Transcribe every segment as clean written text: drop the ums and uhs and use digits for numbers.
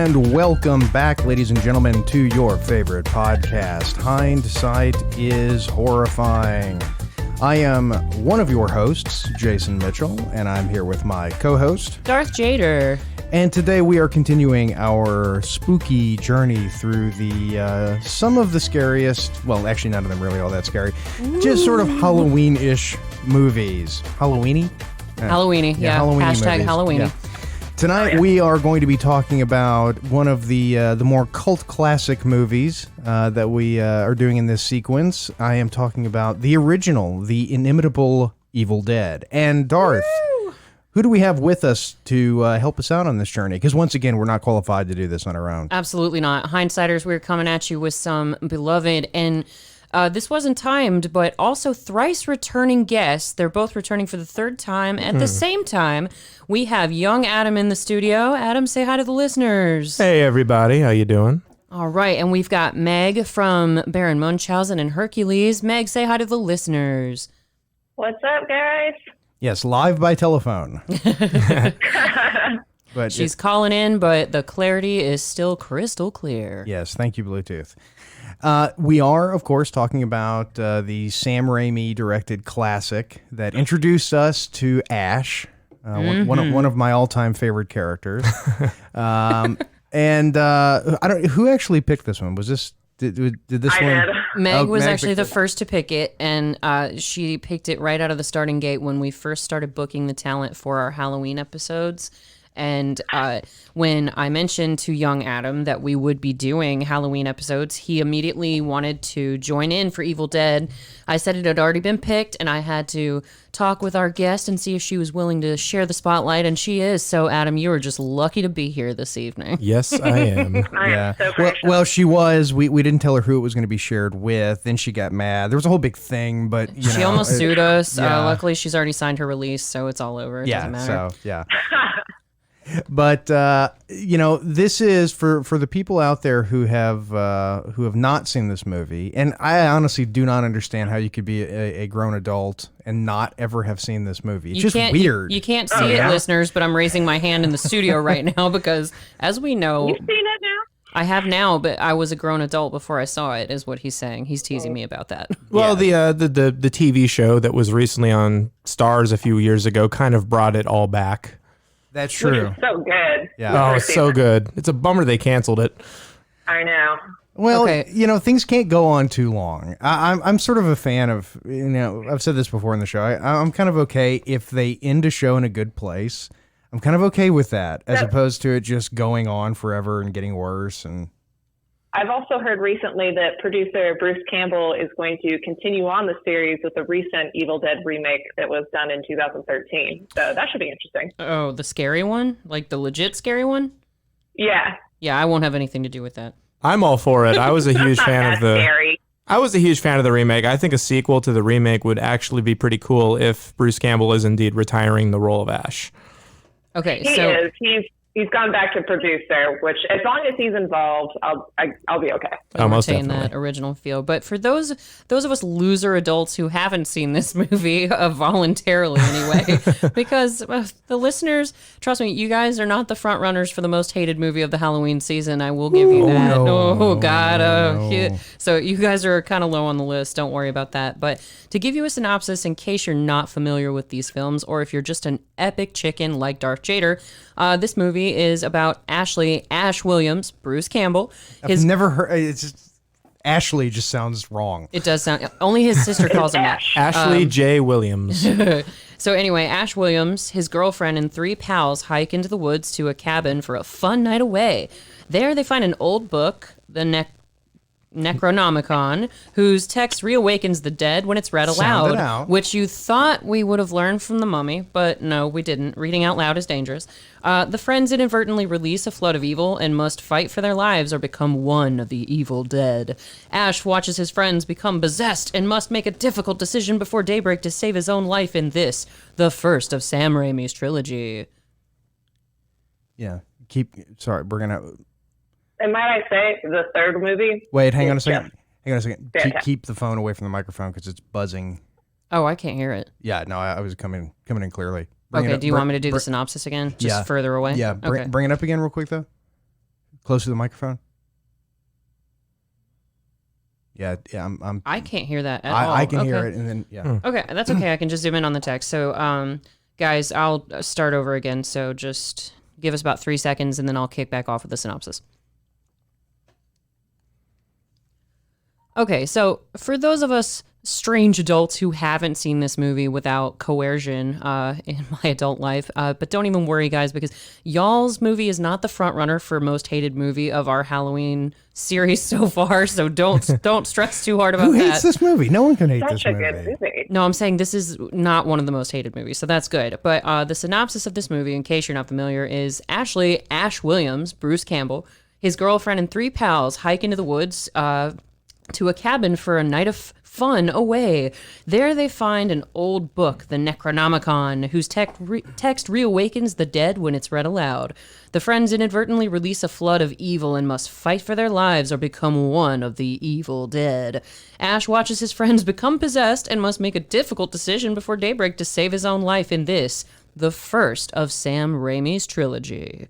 and welcome back, ladies and gentlemen, to your favorite podcast, Hindsight is Horrifying. I am one of your hosts, Jason Mitchell, and I'm here with my co-host, Darth Jader. And today we are continuing our spooky journey through the some of the scariest, well, actually none of them really all that scary, just sort of Halloween-ish movies. Halloweeny? Halloweeny, yeah. Halloweeny Hashtag movies. Halloweeny. Yeah. Tonight we are going to be talking about one of the more cult classic movies that we are doing in this sequence. I am talking about the original, the inimitable Evil Dead. And Darth, who do we have with us to help us out on this journey? Because once again, we're not qualified to do this on our own. Absolutely not. Hindsighters, we're coming at you with some beloved and this wasn't timed, but also thrice returning guests. They're both returning for the third time. At the same time, we have young Adam in the studio. Adam, say hi to the listeners. Hey, everybody. How you doing? All right, and we've got Meg from Baron Munchausen and Hercules. Meg, say hi to the listeners. What's up, guys? Yes, live by telephone. But She's calling in, but the clarity is still crystal clear. Yes, thank you, Bluetooth. We are, of course, talking about the Sam Raimi directed classic that introduced us to Ash, one of my all-time favorite characters. And I don't. Who actually picked this one? Was this did this I one? did. Meg was Meg actually picked the it. first to pick it, and she picked it right out of the starting gate when we first started booking the talent for our Halloween episodes. And when I mentioned to young Adam that we would be doing Halloween episodes, he immediately wanted to join in for Evil Dead. I said it had already been picked, and I had to talk with our guest and see if she was willing to share the spotlight, and she is. So, Adam, you were just lucky to be here this evening. Yes, I am. I'm so Well, gracious. well, she was. We didn't tell her who it was going to be shared with. Then she got mad. There was a whole big thing, but you She know, almost sued us. yeah. Luckily, she's already signed her release, so it's all over. It doesn't matter. So yeah. But this is for the people out there who have not seen this movie, and I honestly do not understand how you could be a grown adult and not ever have seen this movie. It's You just can't- weird. You can't see it, listeners, but I'm raising my hand in the studio right now because, as we know, You've seen it now? I have now, but I was a grown adult before I saw it, is what he's saying. He's teasing me about that. Well, the TV show that was recently on Stars a few years ago kind of brought it all back. That's Which true. is so good. Yeah. Oh, it's so good. It's a bummer they canceled it. I know. Well, Okay. things can't go on too long. I'm sort of a fan of, I've said this before in the show. I'm kind of okay if they end a show in a good place. I'm kind of okay with that, as opposed to it just going on forever and getting worse. And I've also heard recently that producer Bruce Campbell is going to continue on the series with the recent Evil Dead remake that was done in 2013. So that should be interesting. Oh, the scary one? Like the legit scary one? Yeah. Yeah, I won't have anything to do with that. I'm all for it. I was a huge Not fan that of the. scary. I was a huge fan of the remake. I think a sequel to the remake would actually be pretty cool if Bruce Campbell is indeed retiring the role of Ash. Okay, He so is. He's gone back to producer, which as long as he's involved, I'll be okay. I'll most retain definitely. that original feel. But for those of us loser adults who haven't seen this movie, voluntarily anyway, because the listeners, trust me, you guys are not the front runners for the most hated movie of the Halloween season. I will give you that. no. God. No. So you guys are kind of low on the list. Don't worry about that. But to give you a synopsis, in case you're not familiar with these films, or if you're just an epic chicken like Darth Jader, this movie is about Ash Williams, Bruce Campbell. I've never heard. It's just, Ashley just sounds wrong. It does sound. Only his sister calls him that. Ashley J. Williams. So anyway, Ash Williams, his girlfriend, and 3 pals hike into the woods to a cabin for a fun night away. There, they find an old book, the Necronomicon, whose text reawakens the dead when it's read Sound it aloud, out. which you thought we would have learned from The Mummy, but no, we didn't. Reading out loud is dangerous. The friends inadvertently release a flood of evil and must fight for their lives or become one of the evil dead. Ash watches his friends become possessed and must make a difficult decision before daybreak to save his own life in this, the first of Sam Raimi's trilogy. Yeah. Sorry, we're gonna. And might I say, the third movie? Wait, hang on a second. Hang on a second. Yeah. Keep the phone away from the microphone because it's buzzing. Oh, I can't hear it. Yeah, no, I was coming in clearly. Okay, do you want me to do the synopsis again? Just further away? Yeah, Okay. bring it up again real quick, though. Close to the microphone. Yeah, I can't hear that at all. I can hear it, and then Okay, that's okay. I can just zoom in on the text. So, guys, I'll start over again. So just give us about 3 seconds, and then I'll kick back off with the synopsis. Okay, so for those of us strange adults who haven't seen this movie without coercion in my adult life, but don't even worry, guys, because y'all's movie is not the front runner for most hated movie of our Halloween series so far. So don't stress too hard about who that. hates this movie? No one can hate Such this a movie. good movie. No, I'm saying this is not one of the most hated movies, so that's good. But the synopsis of this movie, in case you're not familiar, is Ash Williams, Bruce Campbell, his girlfriend, and 3 pals hike into the woods to a cabin for a night of fun away. There they find an old book, the Necronomicon, whose text reawakens the dead when it's read aloud. The friends inadvertently release a flood of evil and must fight for their lives or become one of the evil dead. Ash watches his friends become possessed and must make a difficult decision before daybreak to save his own life in this, the first of Sam Raimi's trilogy.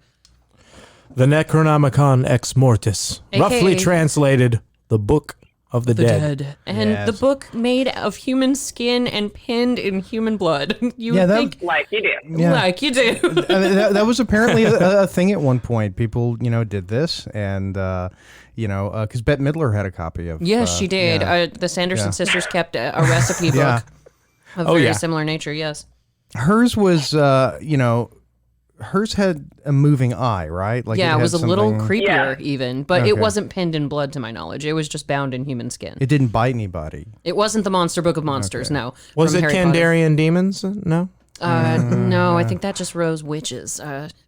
The Necronomicon Ex Mortis, AKA roughly translated, the Book of the Dead. And Yes. the book made of human skin and pinned in human blood. You Yeah, would that- think Like you do. Yeah. like you do. That was apparently a thing at one point. People, did this, and because Bette Midler had a copy of. Yes, she did. yeah. The Sanderson Yeah. sisters kept a recipe book Yeah. of Oh, very yeah. similar nature. Yes. Hers was, hers had a moving eye, right? Like Yeah, it had was a little something- creepier Yeah. even, but Okay. it wasn't pinned in blood to my knowledge. It was just bound in human skin. It didn't bite anybody. It wasn't the Monster Book of Monsters, no. Was from it Harry Potter. Kandarian demons? No? No, I think that just rose witches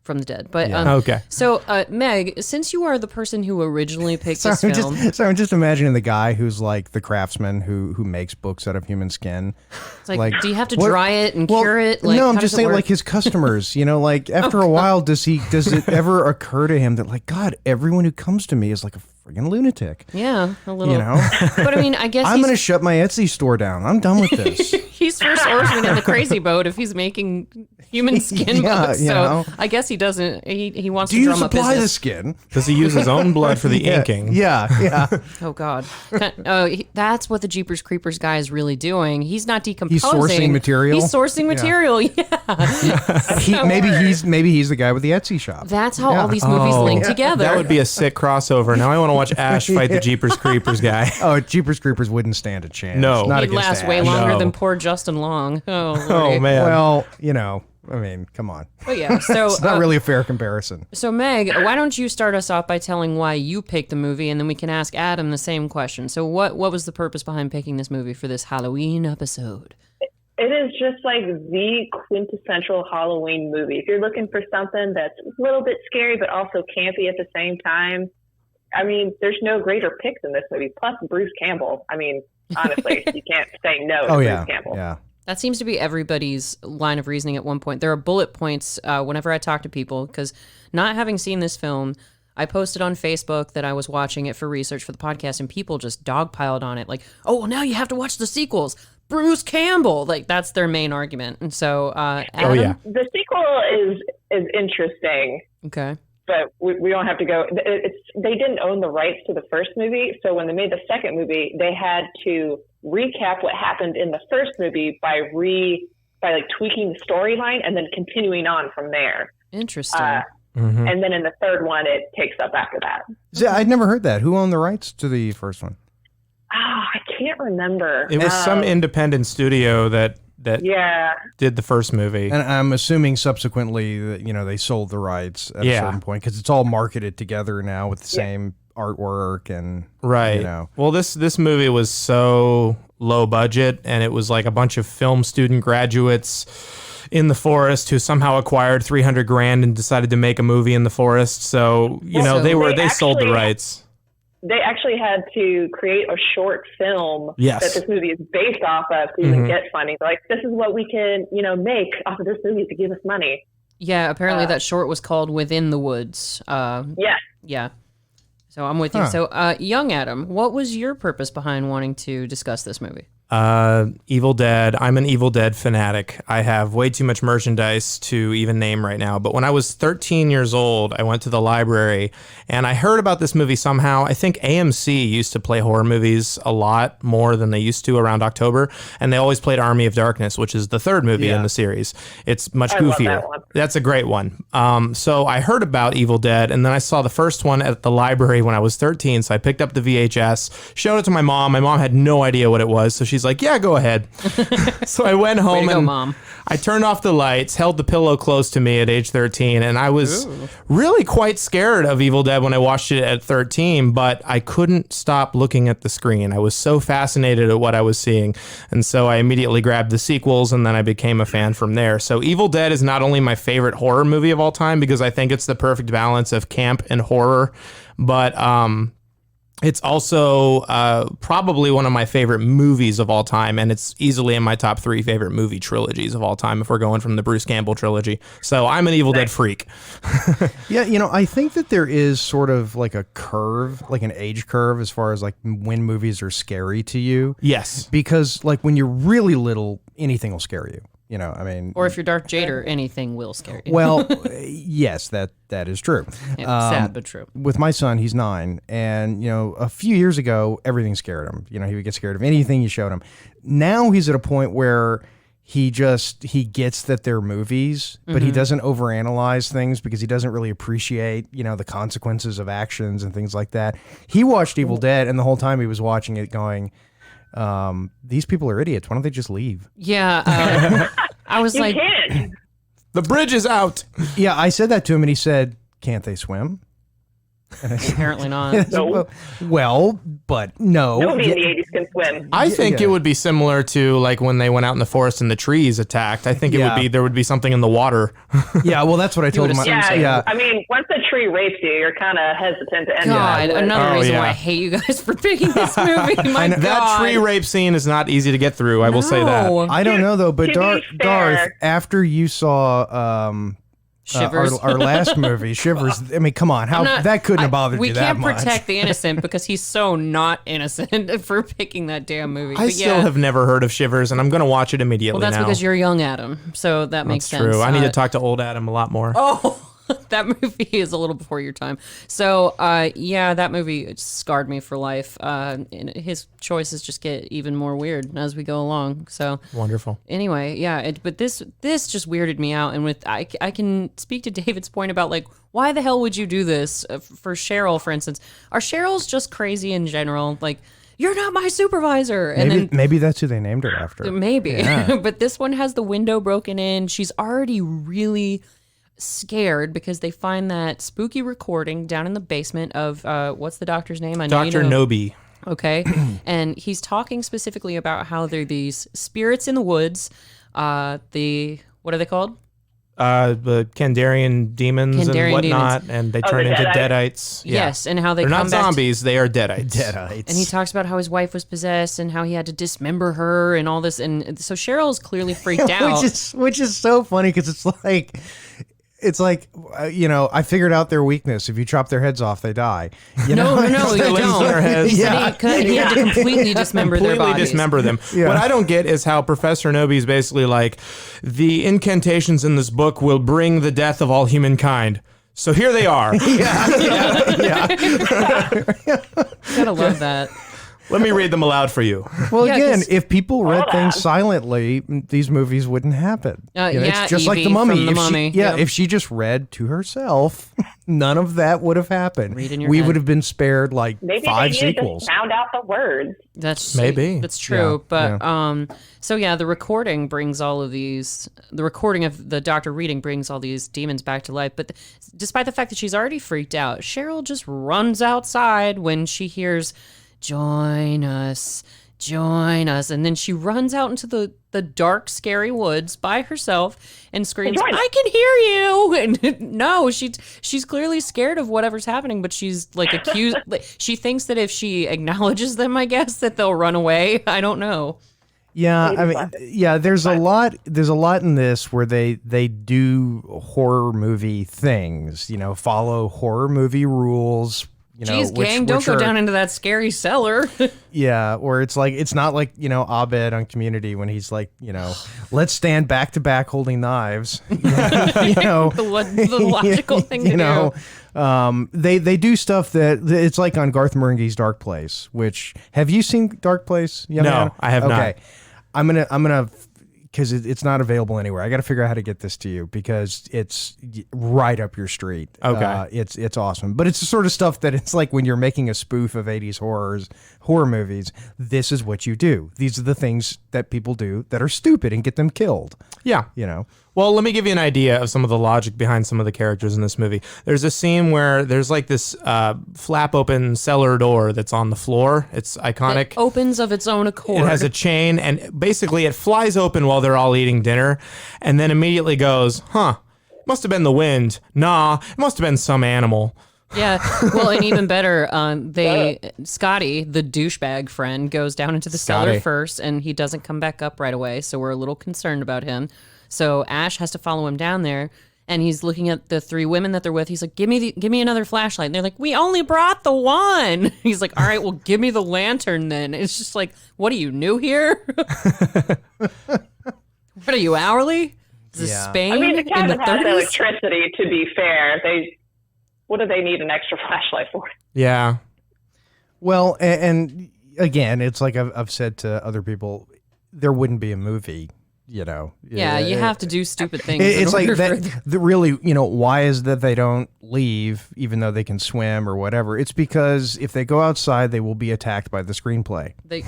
from the dead. But Okay. So, Meg, since you are the person who originally picked So this film, I'm just imagining the guy who's like the craftsman who makes books out of human skin. it's like, do you have to what- dry it and Well, cure it? Like, no, I'm how just does it saying, work? like his customers. Like after a while, does it ever occur to him that like God, everyone who comes to me is like a friggin' lunatic? Yeah, a little. You know, But I mean, I guess I'm gonna shut my Etsy store down. I'm done with this. he's first oarsman in the crazy boat if he's making human skin Yeah, books. you So know. I guess he doesn't. He wants Do to you drum up supply the business. skin? Does he use his own blood for the inking? Yeah. Oh God. That's what the Jeepers Creepers guy is really doing. He's not decomposing. sourcing material? He's sourcing material. Yeah. Maybe he's the guy with the Etsy shop. That's how all these movies link together. That would be a sick crossover. Now I want to watch Ash fight the Jeepers Creepers guy. Oh, Jeepers Creepers wouldn't stand a chance. No. not He'd against last Ash. way longer No. than poor Justin Long. Oh, Oh, Lordy. man. Well, I mean, come on. But yeah, so It's not really a fair comparison. So Meg, why don't you start us off by telling why you picked the movie, and then we can ask Adam the same question. So what was the purpose behind picking this movie for this Halloween episode? It is just like the quintessential Halloween movie. If you're looking for something that's a little bit scary but also campy at the same time, I mean, there's no greater pick than this movie. Plus Bruce Campbell. I mean, honestly, you can't say no to Oh Bruce yeah, Campbell. yeah. That seems to be everybody's line of reasoning at one point. There are bullet points whenever I talk to people, because not having seen this film, I posted on Facebook that I was watching it for research for the podcast, and people just dogpiled on it. Like, oh, well, now you have to watch the sequels. Bruce Campbell. Like, that's their main argument. And so, Adam? Oh, yeah. The sequel is interesting, Okay. but we don't have to go. They didn't own the rights to the first movie, so when they made the second movie, they had to recap what happened in the first movie by like tweaking the storyline and then continuing on from there. Interesting. And then in the third one, it takes up after that. See, I'd never heard that. Who owned the rights to the first one? I can't remember. It was some independent studio that Yeah. did the first movie. And I'm assuming subsequently that they sold the rights at a Yeah. certain point because it's all marketed together now with the same artwork and Right. Well, this movie was so low budget, and it was like a bunch of film student graduates in the forest who somehow acquired $300,000 and decided to make a movie in the forest. So they sold the rights. They actually had to create a short film Yes. that this movie is based off of to even get funding. They're like, this is what we can, make off of this movie to give us money. Yeah, apparently that short was called Within the Woods. Yes. Yeah. So I'm with you. Huh. So, young Adam, what was your purpose behind wanting to discuss this movie? Evil Dead. I'm an Evil Dead fanatic. I have way too much merchandise to even name right now. But when I was 13 years old, I went to the library and I heard about this movie somehow. I think AMC used to play horror movies a lot more than they used to around October. And they always played Army of Darkness, which is the third movie in the series. It's much goofier. Love that one. That's a great one. So I heard about Evil Dead, and then I saw the first one at the library when I was 13. So I picked up the VHS, showed it to my mom. My mom had no idea what it was. So she's like, yeah, go ahead. So I went home and Mom. I turned off the lights, held the pillow close to me at age 13, and I was really quite scared of Evil Dead when I watched it at 13, but I couldn't stop looking at the screen. I was so fascinated at what I was seeing, and so I immediately grabbed the sequels, and then I became a fan from there. So Evil Dead is not only my favorite horror movie of all time, because I think it's the perfect balance of camp and horror, but it's also probably one of my favorite movies of all time, and it's easily in my top 3 favorite movie trilogies of all time if we're going from the Bruce Campbell trilogy. So I'm an Evil Dead freak. Yeah, I think that there is sort of like a curve, like an age curve as far as like when movies are scary to you. Yes. Because like when you're really little, anything will scare you. Or if you're Darth Jader, anything will scare you. Well, yes, that is true. Sad, but true. With my son, he's 9, and a few years ago, everything scared him. He would get scared of anything you showed him. Now he's at a point where he gets that they're movies, but he doesn't overanalyze things because he doesn't really appreciate, the consequences of actions and things like that. He watched Evil Dead, and the whole time he was watching it going, these people are idiots. Why don't they just leave? Yeah. I was You like, can't. The bridge is out. Yeah, I said that to him, and he said, "Can't they swim?" apparently not. No. Well, but no. Nobody in the 80s can swim. I think it would be similar to like when they went out in the forest and the trees attacked. I think there would be something in the water. Yeah, well, that's what I told him. Yeah, I mean, once a tree rapes you, you're kind of hesitant to end God, it. another reason why I hate you guys for picking this movie. My God. That tree rape scene is not easy to get through. I will say that. I don't know though, but To be Darth, fair- after you saw Shivers. our last movie, Shivers. I mean, come on, that couldn't have bothered you that much. We can't protect the innocent because he's so not innocent for picking that damn movie. I still have never heard of Shivers, and I'm going to watch it immediately Well, that's now. because you're young, Adam. So that makes sense. True. I need to talk to old Adam a lot more. Oh, that movie is a little before your time. So, that movie scarred me for life. And his choices just get even more weird as we go along. So Wonderful. anyway, but this just weirded me out. And I can speak to David's point about like, why the hell would you do this for Cheryl, for instance? Are Cheryls just crazy in general? Like, you're not my supervisor. And Maybe that's who they named her after. Maybe. Yeah. But this one has the window broken in. She's already really scared because they find that spooky recording down in the basement of what's the doctor's name? I know Dr. Knowby. Okay. And he's talking specifically about how there are these spirits in the woods. What are they called? The Kandarian demons and whatnot, and they turn the into Deadites. Deadites. Yeah. Yes, and how they're not come back zombies, they are Deadites. Deadites. and he talks about how his wife was possessed and how he had to dismember her and all this. And so Cheryl's clearly freaked out. which is so funny because it's like, I figured out their weakness. If you chop their heads off, they die. No, you Limbs in their don't. heads. He said he had to completely dismember their Completely bodies. dismember them. Yeah. What I don't get is how Professor Knowby is basically like, the incantations in this book will bring the death of all humankind. So here they are. Gotta love that. Let me read them aloud for you. Well, Yeah, again, 'cause- if people read Hold things on. silently, these movies wouldn't happen. It's just like Evie the Mummy. from The If Mummy. Yep. If she just read to herself, none of that would have happened. Read in your we head. would have been spared like Maybe 5 they need to sequels. just sound out the words. That's Maybe. that's true. Yeah, But so the recording brings all of these. The recording of the doctor reading brings all these demons back to life. But despite the fact that she's already freaked out, Cheryl just runs outside when she hears, "Join us." Join us. And then she runs out into the dark, scary woods by herself and screams, Join us. "I can hear you!" And no, she's clearly scared of whatever's happening, but she's like accused. She thinks that if she acknowledges them, I guess, that they'll run away. I don't know. Yeah, I mean, yeah. There's a lot in this where they do horror movie things. Follow horror movie rules. You know, Jeez, gang, don't go down into that scary cellar. Yeah, or it's not like, Abed on Community when he's like, let's stand back to back holding knives. The logical thing to do. They do stuff that it's like on Garth Marenghi's Dark Place, which have you seen Dark Place? Young No, man? I have not. Okay. I'm gonna because it's not available anywhere. I got to figure out how to get this to you because it's right up your street. Okay. It's awesome, but it's the sort of stuff that it's like when you're making a spoof of 80s horror movies. This is what you do. These are the things that people do that are stupid and get them killed. Yeah. Well, let me give you an idea of some of the logic behind some of the characters in this movie. There's a scene where there's like this flap open cellar door that's on the floor. It's iconic. It opens of its own accord. It has a chain, and basically it flies open while they're all eating dinner, and then immediately goes, must have been the wind. Nah, it must have been some animal. Yeah, well, and even better, Scotty, the douchebag friend, goes down into the cellar first, and he doesn't come back up right away, so we're a little concerned about him. So Ash has to follow him down there, and he's looking at the three women that they're with. He's like, give me another flashlight. And they're like, we only brought the one. He's like, all right, well, give me the lantern then. It's just like, what are you, new here? What are you, hourly? Is this Spain? I mean, the in the cabin has 30s? electricity, to be fair. What do they need an extra flashlight for? Yeah. Well, and again, it's like I've said to other people, there wouldn't be a movie. Yeah, you have to do stupid things. It's like that. Really, why is that they don't leave even though they can swim or whatever? It's because if they go outside, they will be attacked by the screenplay. The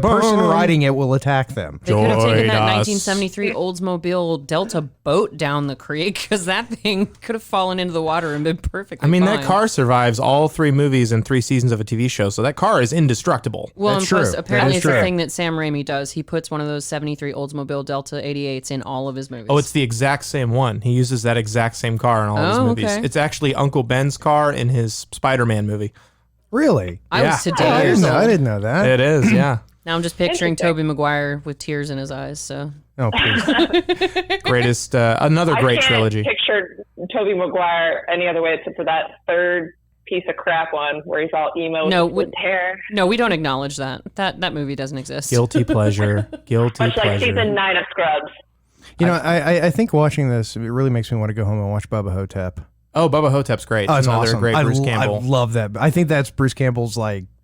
person writing it will attack them. They could have taken that 1973 Oldsmobile Delta boat down the creek because that thing could have fallen into the water and been perfectly fine. That car survives all 3 movies and 3 seasons of a TV show, so that car is indestructible. Well, That's and plus, true. apparently That is it's a true. thing that Sam Raimi does. He puts one of those 73 Oldsmobile Delta 88s in all of his movies. Oh, it's the exact same one. He uses that exact same car in all his movies. Okay. It's actually Uncle Ben's car in his Spider-Man movie. Really? I was today I years old. didn't know that. It is, yeah. Now I'm just picturing Tobey Maguire with tears in his eyes. So Oh, please. Greatest, another great trilogy. I can't picture Tobey Maguire any other way except for that third piece of crap one where he's all emo with hair. No, we don't acknowledge that. That movie doesn't exist. Guilty pleasure. Guilty Much like pleasure. season 9 of Scrubs. I think watching this, it really makes me want to go home and watch Bubba Hotep. Oh, Bubba Hotep's great. Oh, it's another awesome. great Bruce Campbell. I love that. I think that's Bruce Campbell's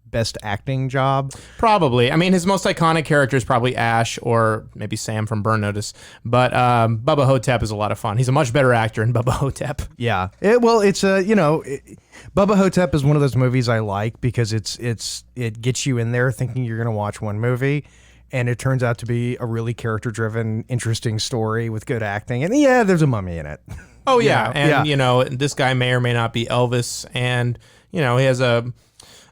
best acting job. Probably. I mean, his most iconic character is probably Ash or maybe Sam from Burn Notice. But Bubba Hotep is a lot of fun. He's a much better actor than Bubba Hotep. Yeah. Bubba Hotep is one of those movies I like because it gets you in there thinking you're going to watch one movie. And it turns out to be a really character-driven, interesting story with good acting. And yeah, there's a mummy in it. Oh, yeah. And, this guy may or may not be Elvis. And, he has an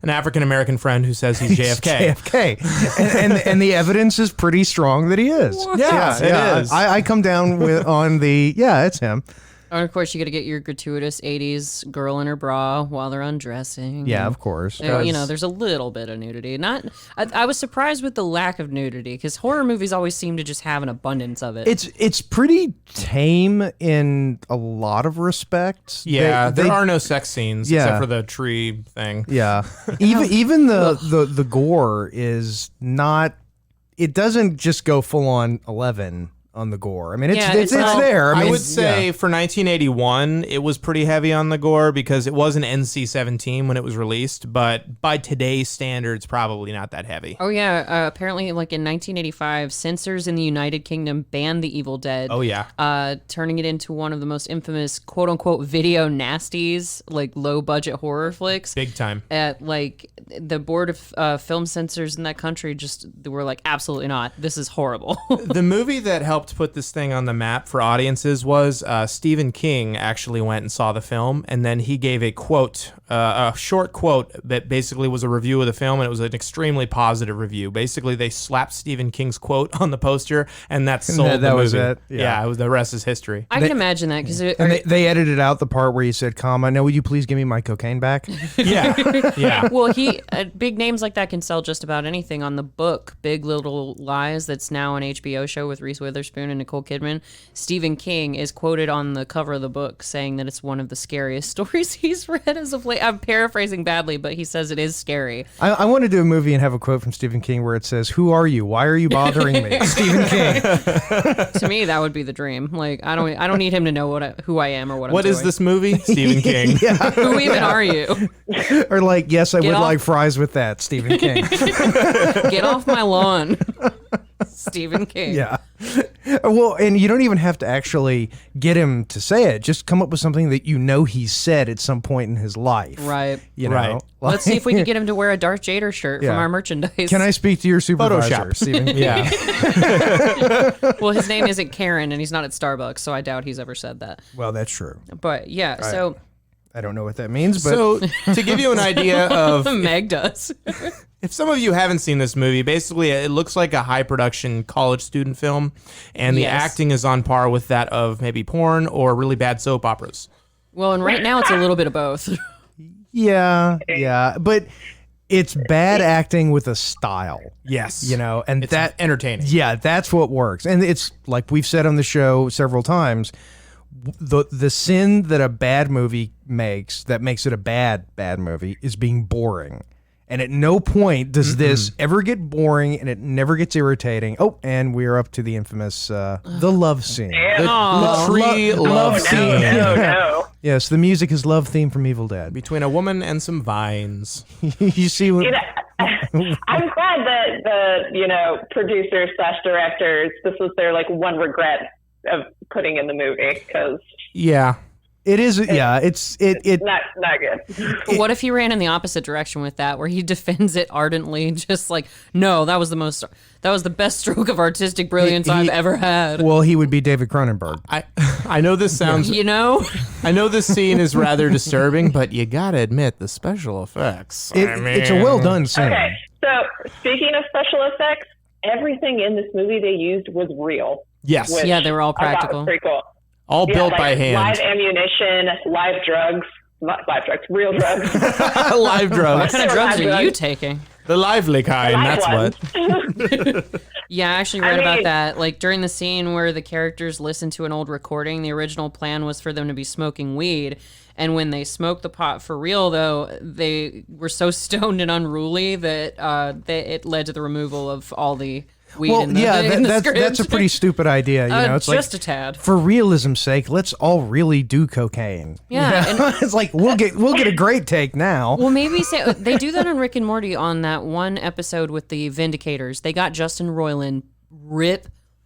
African-American friend who says he's JFK. JFK. and the evidence is pretty strong that he is. Yes, it is. I come down it's him. And of course, you got to get your gratuitous 80s girl in her bra while they're undressing. Yeah, of course. There's a little bit of nudity. I was surprised with the lack of nudity because horror movies always seem to just have an abundance of it. It's pretty tame in a lot of respects. Yeah, there are no sex scenes except for the tree thing. Yeah, even the gore is not. It doesn't just go full on 11 on the gore. I mean, it's there. I would say for 1981, it was pretty heavy on the gore because it was an NC-17 when it was released, but by today's standards, probably not that heavy. Oh, yeah. Apparently, in 1985, censors in the United Kingdom banned The Evil Dead. Oh, yeah. Turning it into one of the most infamous quote-unquote video nasties, low-budget horror flicks. Big time. The board of film censors in that country they were like, absolutely not. This is horrible. The movie that helped put this thing on the map for audiences was Stephen King actually went and saw the film, and then he gave a quote, a short quote that basically was a review of the film, and it was an extremely positive review. Basically, they slapped Stephen King's quote on the poster, and that sold the movie. That was it. Yeah, the rest is history. I can imagine that because they edited out the part where he said, "Comma, now would you please give me my cocaine back?" Yeah. Well, big names like that can sell just about anything. On the book Big Little Lies, that's now an HBO show with Reese Witherspoon. Witherspoon and Nicole Kidman, Stephen King is quoted on the cover of the book saying that it's one of the scariest stories he's read as of late. I'm paraphrasing badly, but he says it is scary. I want to do a movie and have a quote from Stephen King where it says, "Who are you? Why are you bothering me?" Stephen King. To me, that would be the dream. Like, I don't need him to know who I am or what I'm doing. What is this movie? Stephen King. Yeah. Who even are you? Or like, yes, I would off- like fries with that, Stephen King. Get off my lawn. Stephen King. Yeah. Well, and you don't even have to actually get him to say it. Just come up with something that you know he said at some point in his life. Right. You know? Right. Let's see if we can get him to wear a Darth Jader shirt Yeah. from our merchandise. Can I speak to your supervisor, Photoshop. Stephen? Yeah. Well, his name isn't Karen, and he's not at Starbucks, so I doubt he's ever said that. Well, that's true. But yeah, so I don't know what that means, but So to give you an idea of Meg does. if some of you haven't seen this movie, basically it looks like a high production college student film, and the Yes. acting is on par with that of maybe porn or really bad soap operas. Well, and right now it's a little bit of both. yeah. But it's bad acting with a style, Yes. you know, and It's that entertaining. Yeah, that's what works. And it's like we've said on the show several times, the sin that a bad movie makes that makes it a bad movie is being boring. And at no point does this ever get boring, and it never gets irritating. Oh, and we're up to the infamous the love scene. The tree love scene No. Yes, the music is love theme from Evil Dead. between a woman and some vines. You see what? You know, I'm glad that the producers / directors, this was their like one regret of putting in the movie, because Yeah. It is, yeah. It's not good. What if he ran in the opposite direction with that, where he defends it ardently, just like, no, that was the best stroke of artistic brilliance I've ever had. Well, he would be David Cronenberg. I know this sounds You know? I know this scene is rather disturbing, but you gotta admit the special effects. It's a well done scene. Okay, so speaking of special effects, everything in this movie they used was real. Yes. Which Yeah, they were all I thought was practical. pretty cool. All built by hand. Live ammunition, live drugs, not live drugs, real drugs. Live What drugs. kind of drugs are drugs. you taking? The lively kind, Live that's ones. what. Yeah, I actually read I about mean- that. Like during the scene where the characters listen to an old recording, the original plan was for them to be smoking weed. And when they smoked the pot for real, though, they were so stoned and unruly that it led to the removal of all the weed Well, in the, yeah, in the that's script. a pretty stupid idea. You know, it's just like a tad. for realism's sake, let's all really do cocaine. Yeah, and- it's like we'll get a great take now. Well, maybe they do that on Rick and Morty on that one episode with the Vindicators. They got Justin Roiland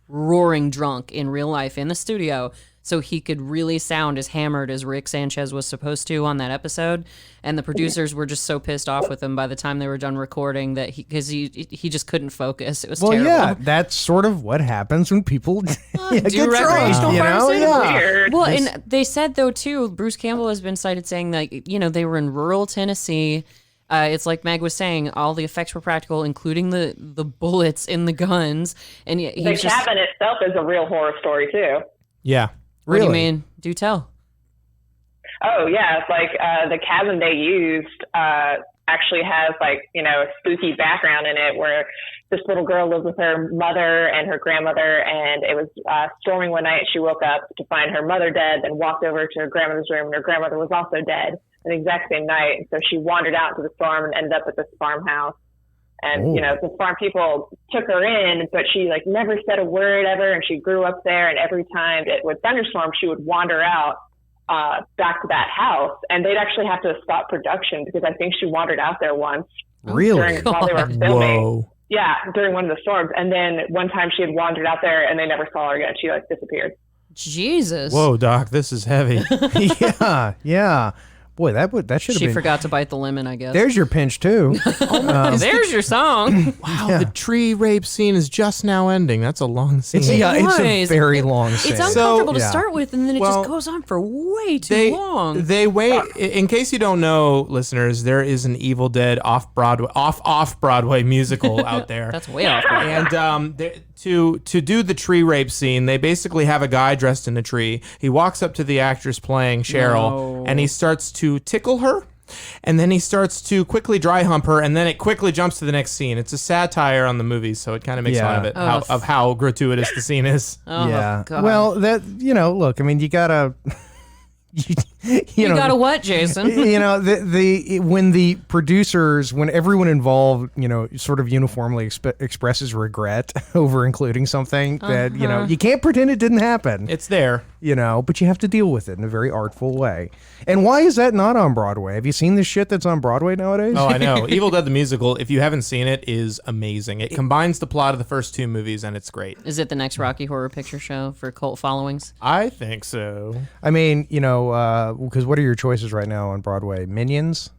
roaring drunk in real life in the studio so he could really sound as hammered as Rick Sanchez was supposed to on that episode. And the producers were just so pissed off with him by the time they were done recording that he just couldn't focus. It was terrible. Yeah, that's sort of what happens when people get recreational drunk, you know? pharmaceuticals. Yeah. Weird. Well, and they said, though, too, Bruce Campbell has been cited saying that, they were in rural Tennessee. It's like Meg was saying, all the effects were practical, including the bullets in the guns. And he The was just, cabin itself is a real horror story too. Yeah. what do you Really? mean? Do tell. Oh yeah, it's like the cabin they used actually has a spooky background in it, where this little girl lived with her mother and her grandmother, and it was storming one night. She woke up to find her mother dead, then walked over to her grandmother's room, and her grandmother was also dead the exact same night. So she wandered out into the storm and ended up at this farmhouse. And, the farm people took her in, but she never said a word ever. And she grew up there. And every time it would thunderstorm, she would wander out back to that house. And they'd actually have to stop production because I think she wandered out there once. Really? While they were filming. Whoa. Yeah, during one of the storms. And then one time she had wandered out there and they never saw her again. She disappeared. Jesus. Whoa, Doc, this is heavy. yeah. Boy, that should have She been. forgot to bite the lemon, I guess. There's your pinch too. There's your song. Wow, the tree rape scene is just now ending. That's a long scene. It's a was. very long scene. It's uncomfortable to yeah. start with, and then it Well, just goes on for way too long. They wait. In case you don't know, listeners, there is an Evil Dead off Broadway musical out there. That's way off. And to do the tree rape scene, they basically have a guy dressed in a tree. He walks up to the actress playing Cheryl, No. and he starts to tickle her. and then he starts to quickly dry hump her, and then it quickly jumps to the next scene. It's a satire on the movie, so it kind of makes fun of it, of how gratuitous the scene is. Yeah. God. Well, that look, I mean, you gotta. You know, got a what, Jason? You know, when the producers, when everyone involved, sort of uniformly expresses regret over including something that, you can't pretend it didn't happen. It's there. But you have to deal with it in a very artful way. And why is that not on Broadway? Have you seen this shit that's on Broadway nowadays? Oh, I know. Evil Dead the Musical, if you haven't seen it, is amazing. It combines the plot of the first two movies, and it's great. Is it the next Rocky Horror Picture Show for cult followings? I think so. I mean, because what are your choices right now on Broadway? Minions?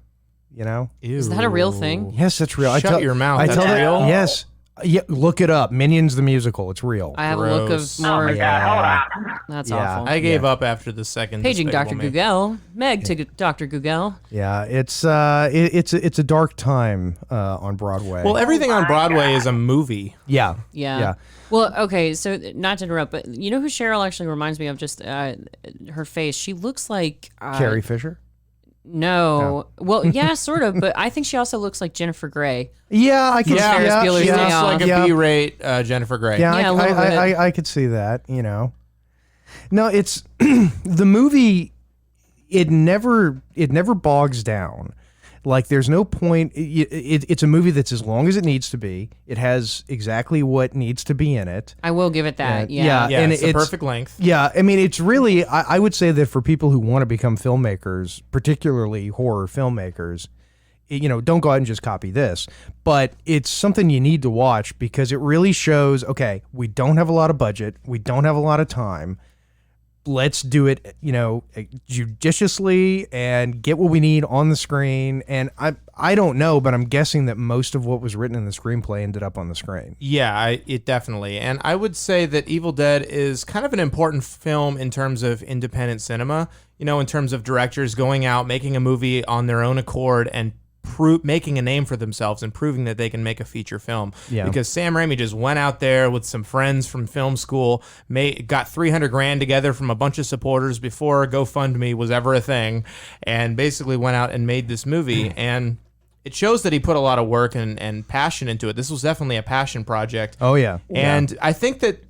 Ew. Is that a real thing? Yes, it's real. Shut your mouth. I That's tell real? that. Yes. Yeah, look it up. Minions the musical. It's real. I have a look of Gross. more. Oh my God, hold on. That's Yeah. awful. I gave up after the second. Paging Dr. Despicable Me. Google. Meg to Dr. Google. Yeah, it's a dark time on Broadway. Well, everything on Broadway is a movie. Yeah. Yeah. Well, okay, so not to interrupt, but you know who Cheryl actually reminds me of? Just her face. She looks like Carrie Fisher. No. Well, yeah, sort of, but I think she also looks like Jennifer Grey. Yeah, I can. Ferris Yeah, Bueller's She Day looks Off. like a B-rate Jennifer Grey. Yeah, Yeah, a little bit. I could see that. No, it's the movie. It never bogs down. Like, there's no point. It's a movie that's as long as it needs to be. It has exactly what needs to be in it. I will give it that. Yeah. Yeah. Yeah, And it's the it's- perfect length. Yeah, I mean, it's really. I would say that for people who want to become filmmakers, particularly horror filmmakers, don't go out and just copy this. But it's something you need to watch because it really shows. Okay, we don't have a lot of budget. We don't have a lot of time. Let's do it, judiciously and get what we need on the screen. And I don't know, but I'm guessing that most of what was written in the screenplay ended up on the screen. Yeah, it definitely. And I would say that Evil Dead is kind of an important film in terms of independent cinema, in terms of directors going out, making a movie on their own accord and making a name for themselves and proving that they can make a feature film. Yeah. Because Sam Raimi just went out there with some friends from film school, got $300,000 together from a bunch of supporters before GoFundMe was ever a thing, and basically went out and made this movie. And it shows that he put a lot of work and passion into it. This was definitely a passion project. Oh yeah, And I think that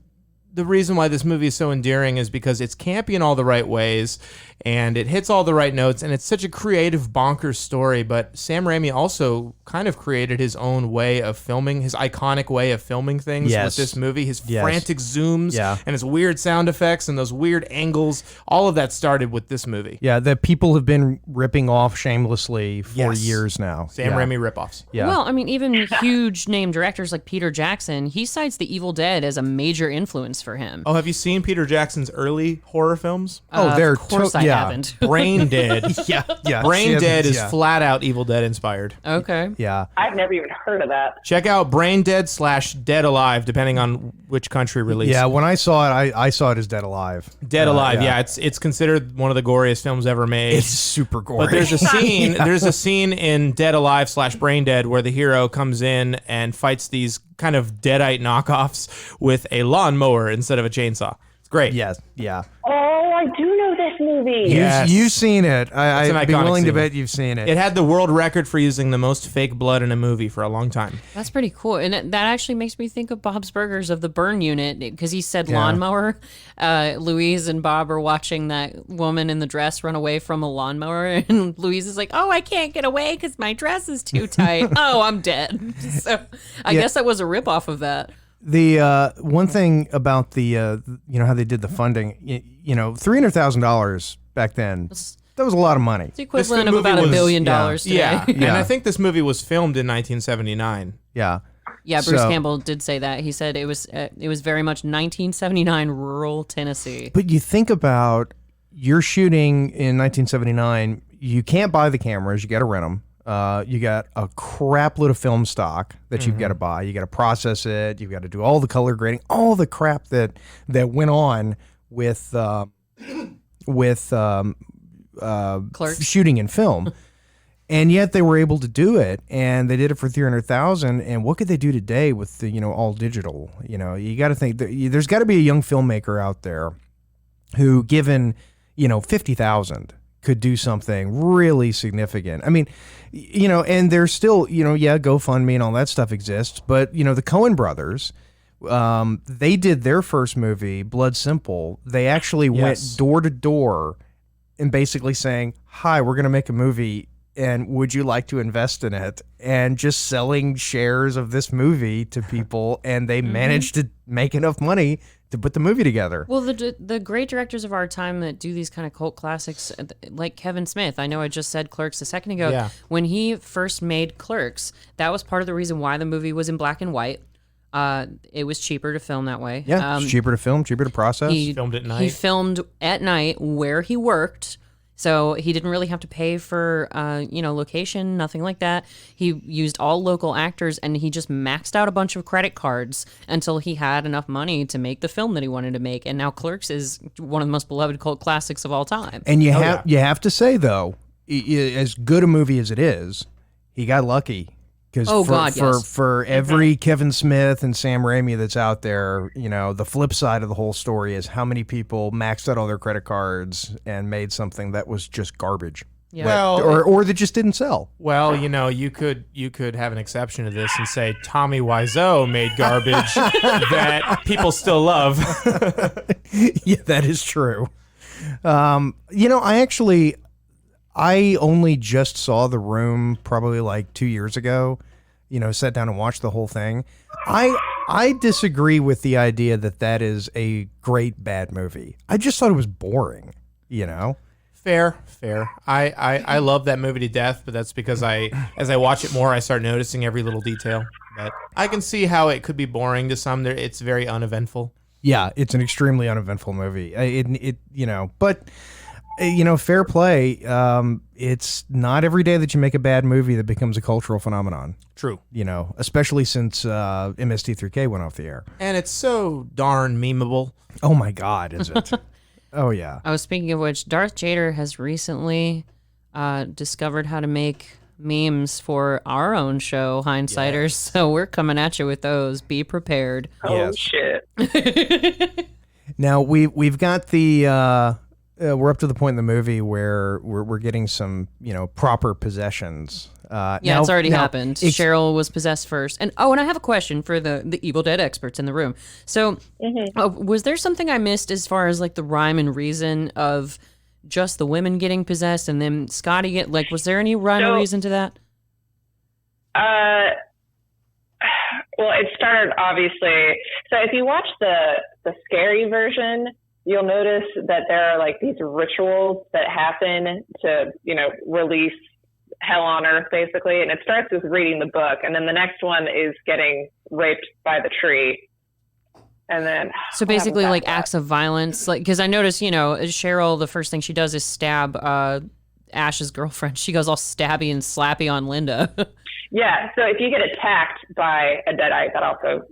the reason why this movie is so endearing is because it's campy in all the right ways, and it hits all the right notes, and it's such a creative, bonkers story. But Sam Raimi also kind of created his own way of filming, his iconic way of filming things with this movie. His frantic zooms and his weird sound effects and those weird angles. All of that started with this movie. Yeah, that people have been ripping off shamelessly for years now. Sam Raimi ripoffs. Yeah. Well, I mean, even huge name directors like Peter Jackson, he cites The Evil Dead as a major influence for him. Oh, have you seen Peter Jackson's early horror films? They're Of course I haven't. Brain Dead. yeah. Brain Dead is flat out Evil Dead inspired. Okay. Yeah. I've never even heard of that. Check out Brain Dead / Dead Alive, depending on which country release. Yeah, when I saw it, I saw it as Dead Alive. Dead Alive. Yeah, it's considered one of the goriest films ever made. It's super gory. But there's a scene. There's a scene in Dead Alive / Brain Dead where the hero comes in and fights these kind of Deadite knockoffs with a lawnmower instead of a chainsaw. It's great. Yes, yeah. Oh, I do know this movie. Yes. You've seen it. an I'd be iconic willing to scene. bet you've seen it. It had the world record for using the most fake blood in a movie for a long time. That's pretty cool. And that actually makes me think of Bob's Burgers of the Burn Unit because he said lawnmower. Louise and Bob are watching that woman in the dress run away from a lawnmower. And Louise is like, oh, I can't get away because my dress is too tight. Oh, I'm dead. So I guess that was a ripoff of that. The one thing about the how they did the funding, $300,000 back then, that was a lot of money. It's the equivalent This of about movie $1 was- billion today. Yeah. And Yeah. I think this movie was filmed in 1979. Yeah. Yeah, Bruce So- Campbell did say that. He said it was very much 1979 rural Tennessee. But you think about you're shooting in 1979. You can't buy the cameras. You got to rent them. You got a crap load of film stock that you've got to buy. You got to process it. You've got to do all the color grading, all the crap that went on with Clerks. shooting in film. And yet they were able to do it, and they did it for $300,000. And what could they do today with the all digital? You got to think that there's got to be a young filmmaker out there who, given $50,000, could do something really significant. I mean, and there's still, GoFundMe and all that stuff exists, but the Coen brothers, they did their first movie, Blood Simple. They actually went door to door and basically saying, "Hi, we're going to make a movie, and would you like to invest in it?" And just selling shares of this movie to people, and they managed to make enough money to put the movie together. Well, the great directors of our time that do these kind of cult classics, like Kevin Smith, I know I just said Clerks a second ago. Yeah. When he first made Clerks, that was part of the reason why the movie was in black and white. It was cheaper to film that way. Yeah, it's cheaper to film, cheaper to process. He Filmed at night. He filmed at night where he worked. So he didn't really have to pay for, location, nothing like that. He used all local actors, and he just maxed out a bunch of credit cards until he had enough money to make the film that he wanted to make. And now Clerks is one of the most beloved cult classics of all time. And you have to say, though, as good a movie as it is, he got lucky. Because for every Kevin Smith and Sam Raimi that's out there, the flip side of the whole story is how many people maxed out all their credit cards and made something that was just garbage. Yeah. Well, or that just didn't sell. Well, you could have an exception to this and say Tommy Wiseau made garbage that people still love. Yeah, that is true. I only just saw The Room probably like 2 years ago, sat down and watched the whole thing. I disagree with the idea that is a great bad movie. I just thought it was boring, Fair. I love that movie to death, but that's because as I watch it more, I start noticing every little detail. But I can see how it could be boring to some. It's very uneventful. Yeah, it's an extremely uneventful movie. But fair play. It's not every day that you make a bad movie that becomes a cultural phenomenon. True. Especially since MST3K went off the air. And it's so darn memeable. Oh my God, is it? Oh yeah. I was speaking of which, Darth Jader has recently discovered how to make memes for our own show, Hindsighters. Yes. So we're coming at you with those. Be prepared. Oh shit. Now we've got the. We're up to the point in the movie where we're getting some, proper possessions. It's already happened. Cheryl was possessed first. And I have a question for the Evil Dead experts in the room. So was there something I missed as far as like the rhyme and reason of just the women getting possessed and then Scotty was there any rhyme or reason to that? Well, it started obviously. So if you watch the scary version, you'll notice that there are like these rituals that happen to, release hell on earth basically. And it starts with reading the book. And then the next one is getting raped by the tree. And then. So basically like acts of violence, because I noticed, Cheryl, the first thing she does is stab Ash's girlfriend. She goes all stabby and slappy on Linda. Yeah, so if you get attacked by a Deadite, that also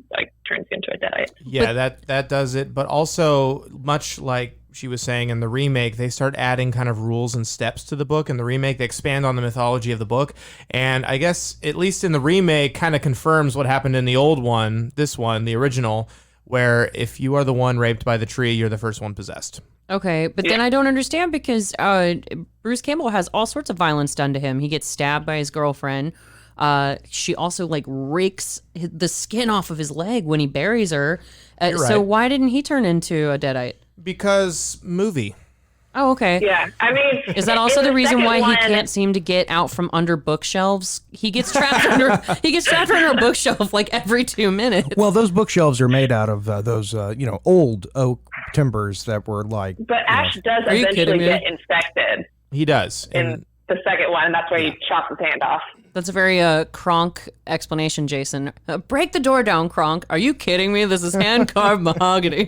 turns you into a Deadite. Yeah, that does it. But also, much like she was saying in the remake, they start adding kind of rules and steps to the book. In the remake, they expand on the mythology of the book. And I guess, at least in the remake, kind of confirms what happened in the old one, this one, the original, where if you are the one raped by the tree, you're the first one possessed. Okay, but then I don't understand because Bruce Campbell has all sorts of violence done to him. He gets stabbed by his girlfriend. She also rakes the skin off of his leg when he buries her. Right. So why didn't he turn into a Deadite? Because movie. Oh, okay. Yeah, I mean, is that also the reason why he can't seem to get out from under bookshelves? He gets trapped under a bookshelf every 2 minutes. Well, those bookshelves are made out of those old oak timbers that were like. But Ash does eventually get infected. He does. In the second one, and that's where he chops his hand off. That's a very Kronk explanation, Jason. Break the door down, Kronk. Are you kidding me? This is hand-carved mahogany.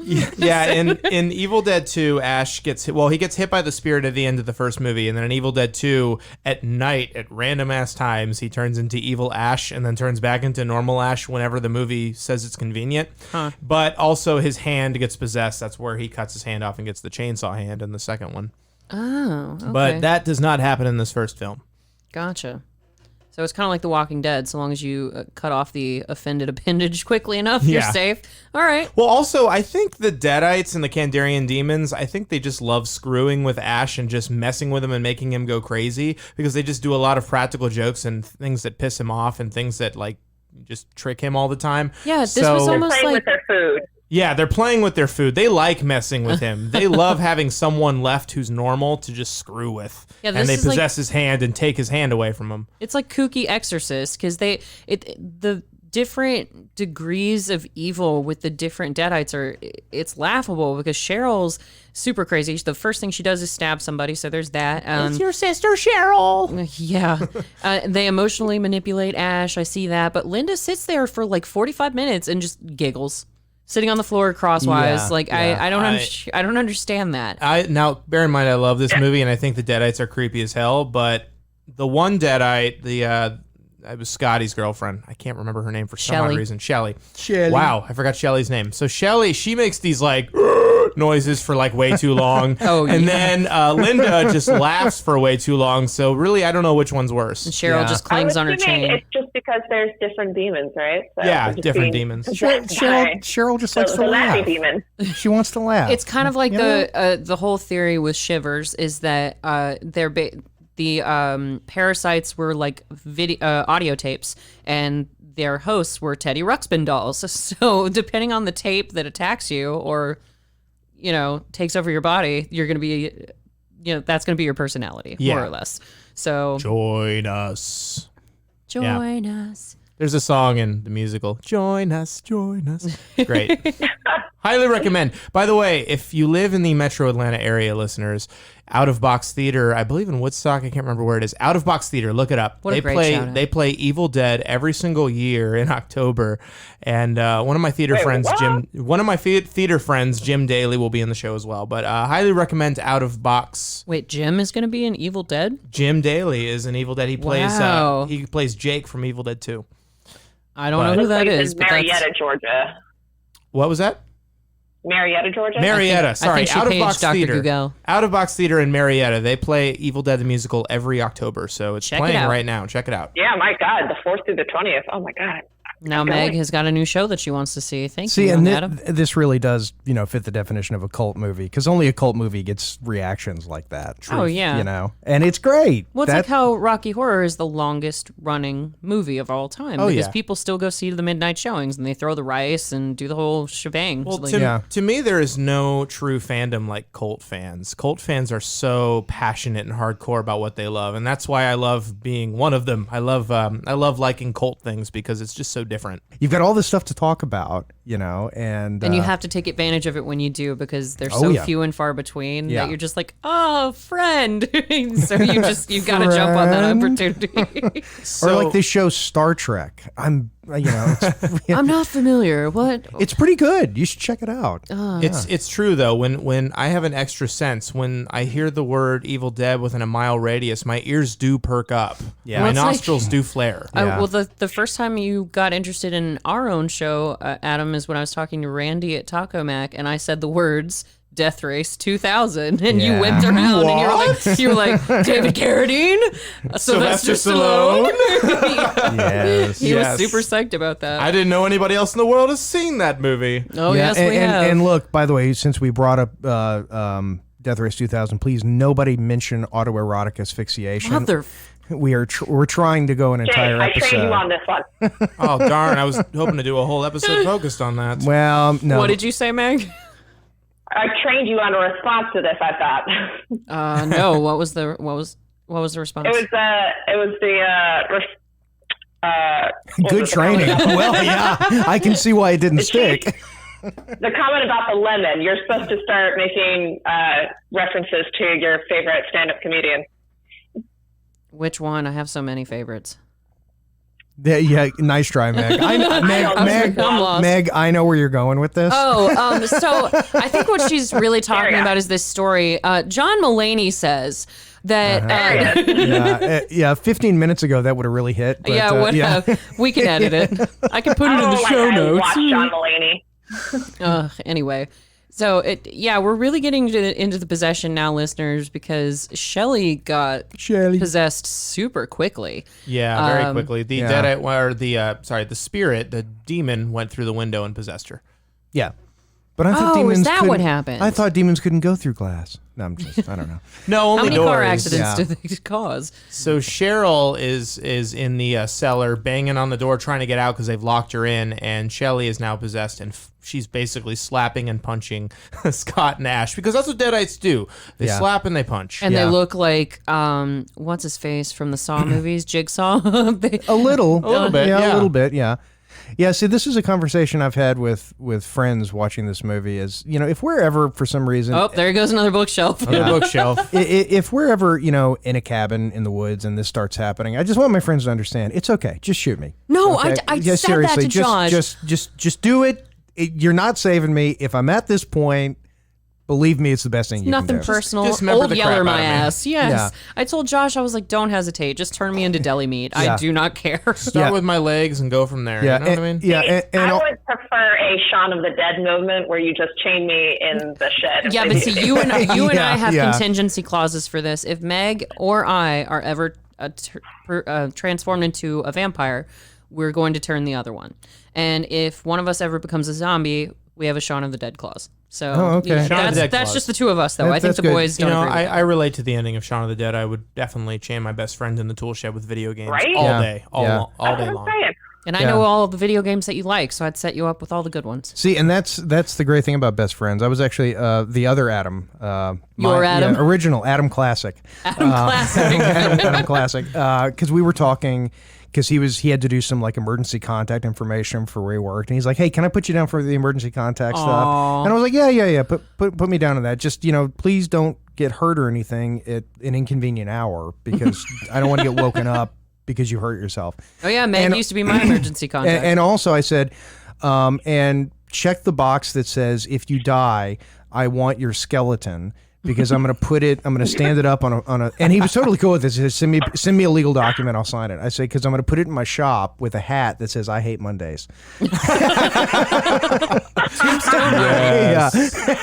Yeah, in Evil Dead 2, Ash gets hit. Well, he gets hit by the spirit at the end of the first movie, and then in Evil Dead 2, at night, at random-ass times, he turns into Evil Ash and then turns back into normal Ash whenever the movie says it's convenient. Huh. But also his hand gets possessed. That's where he cuts his hand off and gets the chainsaw hand in the second one. Oh, okay. But that does not happen in this first film. Gotcha. So it's kind of like The Walking Dead. So long as you cut off the offended appendage quickly enough, you're safe. All right. Well, also, I think the Deadites and the Kandarian demons, I think they just love screwing with Ash and just messing with him and making him go crazy because they just do a lot of practical jokes and things that piss him off and things that like just trick him all the time. Yeah, this was almost playing like with their food. Yeah, they're playing with their food. They like messing with him. They love having someone left who's normal to just screw with. Yeah, and they possess his hand and take his hand away from him. It's like kooky Exorcist because the different degrees of evil with the different Deadites it's laughable because Cheryl's super crazy. The first thing she does is stab somebody, so there's that. It's your sister, Cheryl. Yeah. They emotionally manipulate Ash. I see that. But Linda sits there for like 45 minutes and just giggles. Sitting on the floor crosswise, I don't understand that. Now, bear in mind, I love this movie, and I think the Deadites are creepy as hell. But the one Deadite, it was Scotty's girlfriend. I can't remember her name for some odd reason. Shelly. Wow, I forgot Shelly's name. So Shelly, she makes these like noises for like way too long. And then Linda just laughs for way too long. So really, I don't know which one's worse. And Cheryl just clings on her chain. It's just because there's different demons, right? So different demons. Cheryl just likes to laugh. Demon. She wants to laugh. It's kind of like the whole theory with Shivers is that the parasites were like audio tapes, and their hosts were Teddy Ruxpin dolls. So depending on the tape that attacks you or, takes over your body, you're going to be, that's going to be your personality, more or less. So join us. Join us. There's a song in the musical, Join Us, Join Us. Great. Highly recommend. By the way, if you live in the Metro Atlanta area, listeners, Out of Box Theater, I believe in Woodstock, I can't remember where it is. Out of Box Theater, look it up. What a great shout-out. They play Evil Dead every single year in October. And one of my theater friends, Jim Daly, will be in the show as well. But highly recommend Out of Box. Wait, Jim is going to be in Evil Dead? Jim Daly is in Evil Dead. He plays Jake from Evil Dead 2. I don't know who that is. But Marietta, Georgia. What was that? Marietta, Georgia? Marietta, sorry. Out of Box Theater. Google. Out of Box Theater in Marietta. They play Evil Dead the Musical every October, so it's playing right now. Check it out. Yeah, my God, the 4th through the 20th. Oh, my God. Now Meg has got a new show that she wants to see. Thank you, and Adam. This really does, fit the definition of a cult movie because only a cult movie gets reactions like that. Oh, yeah. And it's great. Well, it's like how Rocky Horror is the longest running movie of all time because people still go see the midnight showings and they throw the rice and do the whole shebang. Well, to me, there is no true fandom like cult fans. Cult fans are so passionate and hardcore about what they love, and that's why I love being one of them. I love liking cult things because it's just so different. You've got all this stuff to talk about, and you have to take advantage of it when you do because they're so few and far between that you're just like, oh, friend. So you've got to jump on that opportunity. Or like this show Star Trek. I'm not familiar. What? It's pretty good. You should check it out. It's true though. When I have an extra sense, when I hear the word Evil Dead within a mile radius, my ears do perk up. Yeah, my nostrils do flare. Well, the first time you got interested in our own show, Adam, is when I was talking to Randy at Taco Mac, and I said the words Death Race 2000, and you went around and you were like David Carradine, Sylvester Stallone. He was super psyched about that. I didn't know anybody else in the world has seen that movie. Oh yes, we have. And look, by the way, since we brought up Death Race 2000, please nobody mention autoerotic asphyxiation. We're trying to go an entire episode. I trained you on this one. Oh darn! I was hoping to do a whole episode focused on that. Well, no. What did you say, Meg? I trained you on a response to this, I thought. No. What was the response? It was good training. Well, yeah, I can see why it didn't stick. The comment about the lemon. You're supposed to start making references to your favorite stand-up comedian. Which one? I have so many favorites. Yeah, nice try, Meg. Meg, I know where you're going with this. So I think what she's really talking about is this story. John Mulaney says that. 15 minutes ago, that would have really hit. But, we can edit it. I can put it in the show notes. Watch John Mulaney. Anyway, So we're really getting into the possession now, listeners, because Shelley got possessed super quickly. Yeah, very quickly. The deadite, or the spirit, the demon went through the window and possessed her. Yeah. But I thought is that what happened? I thought demons couldn't go through glass. No, I don't know. No, only How many doors. car accidents do they cause? So Cheryl is in the cellar banging on the door trying to get out because they've locked her in, and Shelley is now possessed, and she's basically slapping and punching Scott and Ash because that's what Deadites do. They slap and they punch. And they look like, what's his face from the Saw movies, Jigsaw? A little bit. Yeah, a little bit, yeah. Yeah, see, this is a conversation I've had with friends watching this movie is, if we're ever, for some reason... Oh, there goes another bookshelf. If we're ever, in a cabin in the woods and this starts happening, I just want my friends to understand, it's okay. Just shoot me. No, okay? I said that to Josh. Just do it. You're not saving me. If I'm at this point... Believe me, it's the best thing you can do. Nothing personal. Dismember Old the Yeller crap my out of me. ass. Yes. Yeah. I told Josh, I was like, don't hesitate. Just turn me into deli meat. I do not care. Start with my legs and go from there. Yeah, you know what I mean? Yeah, I would prefer a Shaun of the Dead moment where you just chain me in the shed. Yeah, but see, you and I have contingency clauses for this. If Meg or I are ever transformed into a vampire, we're going to turn the other one. And if one of us ever becomes a zombie, we have a Shaun of the Dead clause. So okay. That's just the two of us, though. I think the boys don't agree with that. I relate to the ending of Shaun of the Dead. I would definitely chain my best friend in the tool shed with video games all day, all day long. And I know all the video games that you like, so I'd set you up with all the good ones. See, and that's the great thing about best friends. I was actually the other Adam. Your Adam? Yeah, original Adam Classic. Adam Classic. Adam Classic. Because we were talking... Because he had to do some like emergency contact information for where he worked, and he's like, "Hey, can I put you down for the emergency contact stuff?" And I was like, "Yeah. Put me down to that. Just please don't get hurt or anything at an inconvenient hour because I don't want to get woken up because you hurt yourself." Oh yeah, Meg used to be my emergency contact. And also I said, and check the box that says if you die, I want your skeleton. Because I'm going to stand it up on a, and he was totally cool with this. He said, send me a legal document, I'll sign it. I say, because I'm going to put it in my shop with a hat that says, I hate Mondays. Yes. Yeah.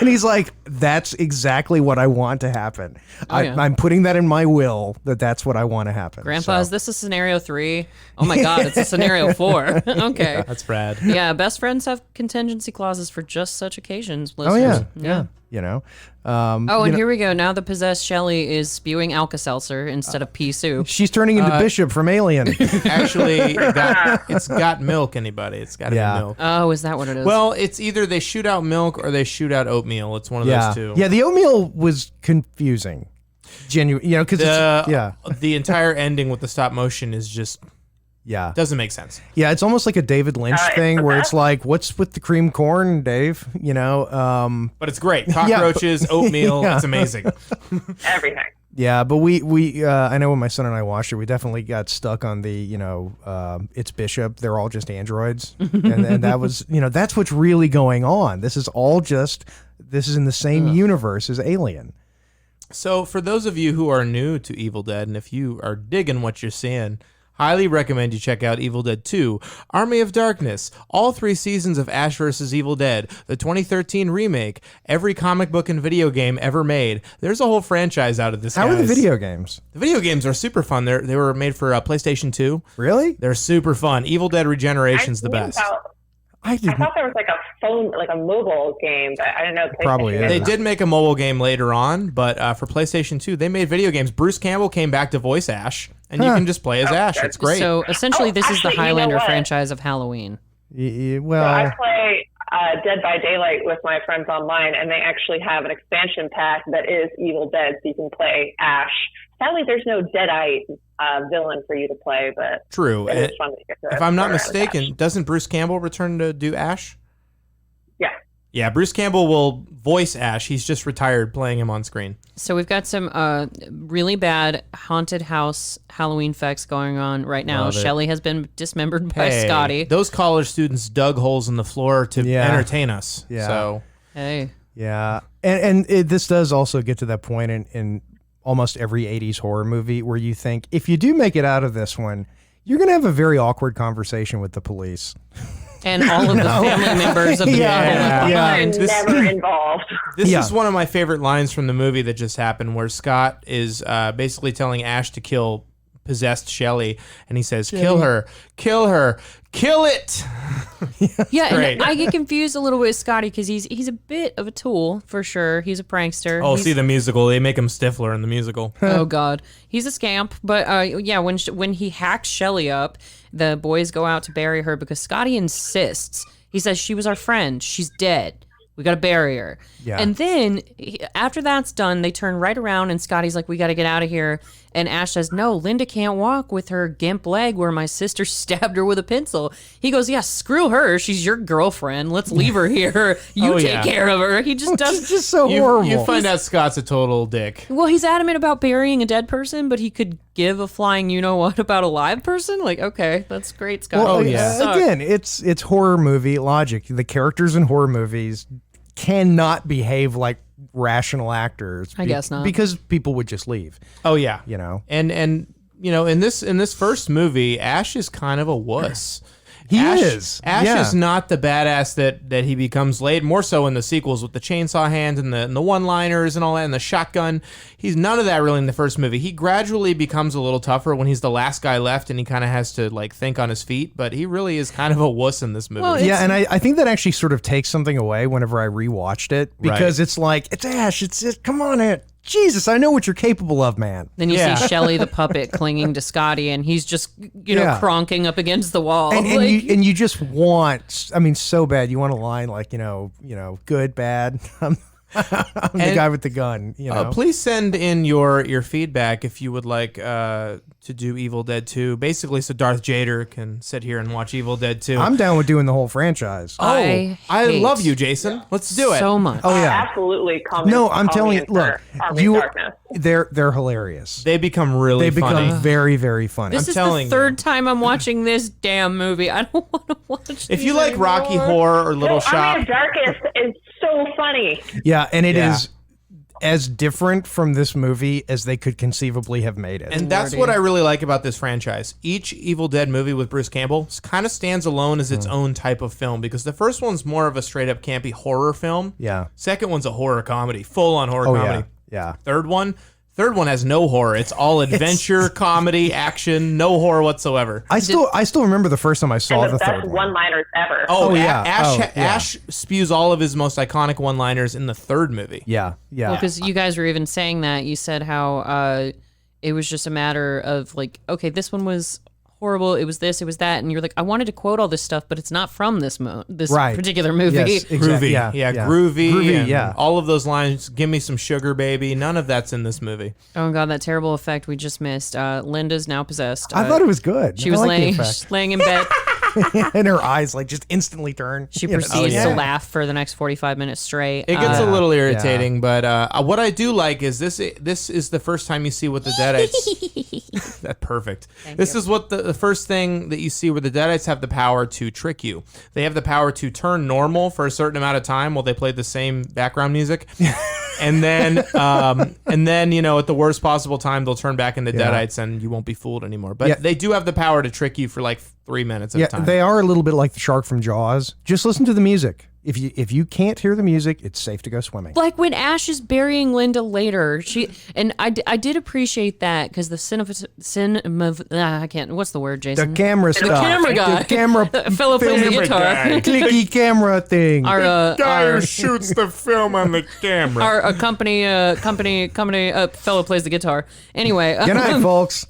And he's like, that's exactly what I want to happen. I'm putting that in my will that's what I want to happen. Grandpa, is this a scenario 3? Oh my God, it's a scenario 4. Okay. Yeah, that's rad. Yeah, best friends have contingency clauses for just such occasions, listeners. Oh, yeah. Here we go. Now the possessed Shelley is spewing Alka-Seltzer instead of pea soup. She's turning into Bishop from Alien. Actually, it's got milk, anybody. It's got to be milk. Oh, is that what it is? Well, it's either they shoot out milk or they shoot out oatmeal. It's one of those two. Yeah, the oatmeal was confusing. Genuine, because the entire ending with the stop motion is just... Yeah. Doesn't make sense. Yeah, it's almost like a David Lynch thing where it's like, what's with the cream corn, Dave? But it's great. Cockroaches, oatmeal, it's amazing. Everything. Yeah, but we I know when my son and I watched it, we definitely got stuck on the, it's Bishop. They're all just androids. and that was, that's what's really going on. This is in the same universe as Alien. So for those of you who are new to Evil Dead, and if you are digging what you're seeing, highly recommend you check out Evil Dead 2, Army of Darkness, all 3 seasons of Ash vs. Evil Dead, the 2013 remake, every comic book and video game ever made. There's a whole franchise out of this, How are the video games? The video games are super fun. They were made for PlayStation 2. Really? They're super fun. Evil Dead Regeneration's the best. I thought there was like a phone, like a mobile game, but I don't know. Probably is. They did make a mobile game later on, but for PlayStation 2, they made video games. Bruce Campbell came back to voice Ash, and you can just play as Ash. It's great. So essentially, this is the Highlander franchise of Halloween. Well, so I play Dead by Daylight with my friends online, and they actually have an expansion pack that is Evil Dead, so you can play Ash. Sadly, there's no Deadite villain for you to play, but true. It is fun to get if I'm not mistaken, doesn't Bruce Campbell return to do Ash? Yeah. Yeah, Bruce Campbell will voice Ash. He's just retired playing him on screen. So we've got some really bad haunted house Halloween facts going on right now. Shelley has been dismembered by Scotty. Those college students dug holes in the floor to entertain us. Yeah. So. Hey. Yeah. And this does also get to that point in almost every 80s horror movie where you think, if you do make it out of this one, you're going to have a very awkward conversation with the police. And all of the family members of the Yeah. I'm never involved. This is one of my favorite lines from the movie that just happened, where Scott is basically telling Ash to kill possessed Shelley, and he says, kill her, kill it. Yeah, Great. and I get confused a little bit with Scotty because he's a bit of a tool for sure. He's a prankster. Oh, see the musical. They make him Stifler in the musical. Oh God, he's a scamp. But yeah, when he hacks Shelley up, the boys go out to bury her because Scotty insists. He says she was our friend. She's dead. We got to bury her. Yeah. And then after that's done, they turn right around and Scotty's like, we got to get out of here. And Ash says, no, Linda can't walk with her gimp leg where my sister stabbed her with a pencil. He goes, yeah, screw her. She's your girlfriend. Let's leave her here. You take care of her. He just does. It's just so horrible. You find out Scott's a total dick. Well, he's adamant about burying a dead person, but he could give a flying you-know-what about a live person? Like, okay, that's great, Scott. Well, Suck. again, it's horror movie logic. The characters in horror movies cannot behave like rational actors. I guess not. Because people would just leave. Oh yeah, You know? and you know, in this first movie, Ash is kind of a wuss. Ash is not the badass that he becomes later. More so in the sequels with the chainsaw hand and the one-liners and all that, and the shotgun. He's none of that really in the first movie. He gradually becomes a little tougher when he's the last guy left, and he kind of has to like think on his feet. But he really is kind of a wuss in this movie. Well, Yeah, and I think that actually sort of takes something away whenever I rewatched it, because it's like, it's Ash, come on, Aunt. Jesus, I know what you're capable of, man. Then you see Shelley the puppet clinging to Scotty, and he's just, cronking up against the wall. And you just want, I mean, so bad. You want a line like, good, bad. I'm the guy with the gun. Please send in your feedback if you would like to do Evil Dead 2. Basically, so Darth Jader can sit here and watch Evil Dead 2. I'm down with doing the whole franchise. I love you, Jason. Let's do it. So much. Oh yeah, Absolutely. No, I'm telling you. Look, Darkness. they're hilarious. They become really They funny. become very, very funny. This is telling the third time I'm watching this damn movie. I don't want to watch If these you like anymore. Rocky Horror or Little Shop, Army of Darkness is so funny. Yeah, and it is as different from this movie as they could conceivably have made it. and that's what I really like about this franchise. Each Evil Dead movie with Bruce Campbell kind of stands alone as its own type of film, because the first one's more of a straight up campy horror film. Yeah. Second one's a horror comedy, full on horror comedy. Yeah. Third one has no horror. It's all adventure, comedy, action, no horror whatsoever. I still remember the first time I saw And the the third best one. one-liners ever. Oh, yeah. Ash spews all of his most iconic one-liners in the third movie. Yeah. Because you guys were even saying that. You said how it was just a matter of like, okay, this one was horrible. It was this, it was that. And you're like, I wanted to quote all this stuff, but it's not from this particular movie. Yes, exactly. Groovy, Groovy, and yeah. all of those lines. Give me some sugar, baby. None of that's in this movie. Oh God, that terrible effect we just missed. Linda's now possessed. I thought it was good. She I was like the laying effect. laying in bed. And her eyes like just instantly turn. She You know? proceeds to laugh for the next 45 minutes straight. It gets a little irritating, but what I do like is this is the first time you see what the Deadites. That's perfect. This is what the first thing that you see where the Deadites have the power to trick you. They have the power to turn normal for a certain amount of time while they play the same background music. And then at the worst possible time, they'll turn back into Deadites and you won't be fooled anymore. But they do have the power to trick you for like 3 minutes at a time. They are a little bit like the shark from Jaws. Just listen to the music. If you can't hear the music, it's safe to go swimming. Like when Ash is burying Linda later, I did appreciate that because the I can't. What's the word, Jason? The camera stuff. The camera guy. The camera fellow plays the film guitar. clicky camera thing. Our shoots the film on the camera. our company fellow plays the guitar. Anyway, Good night, folks.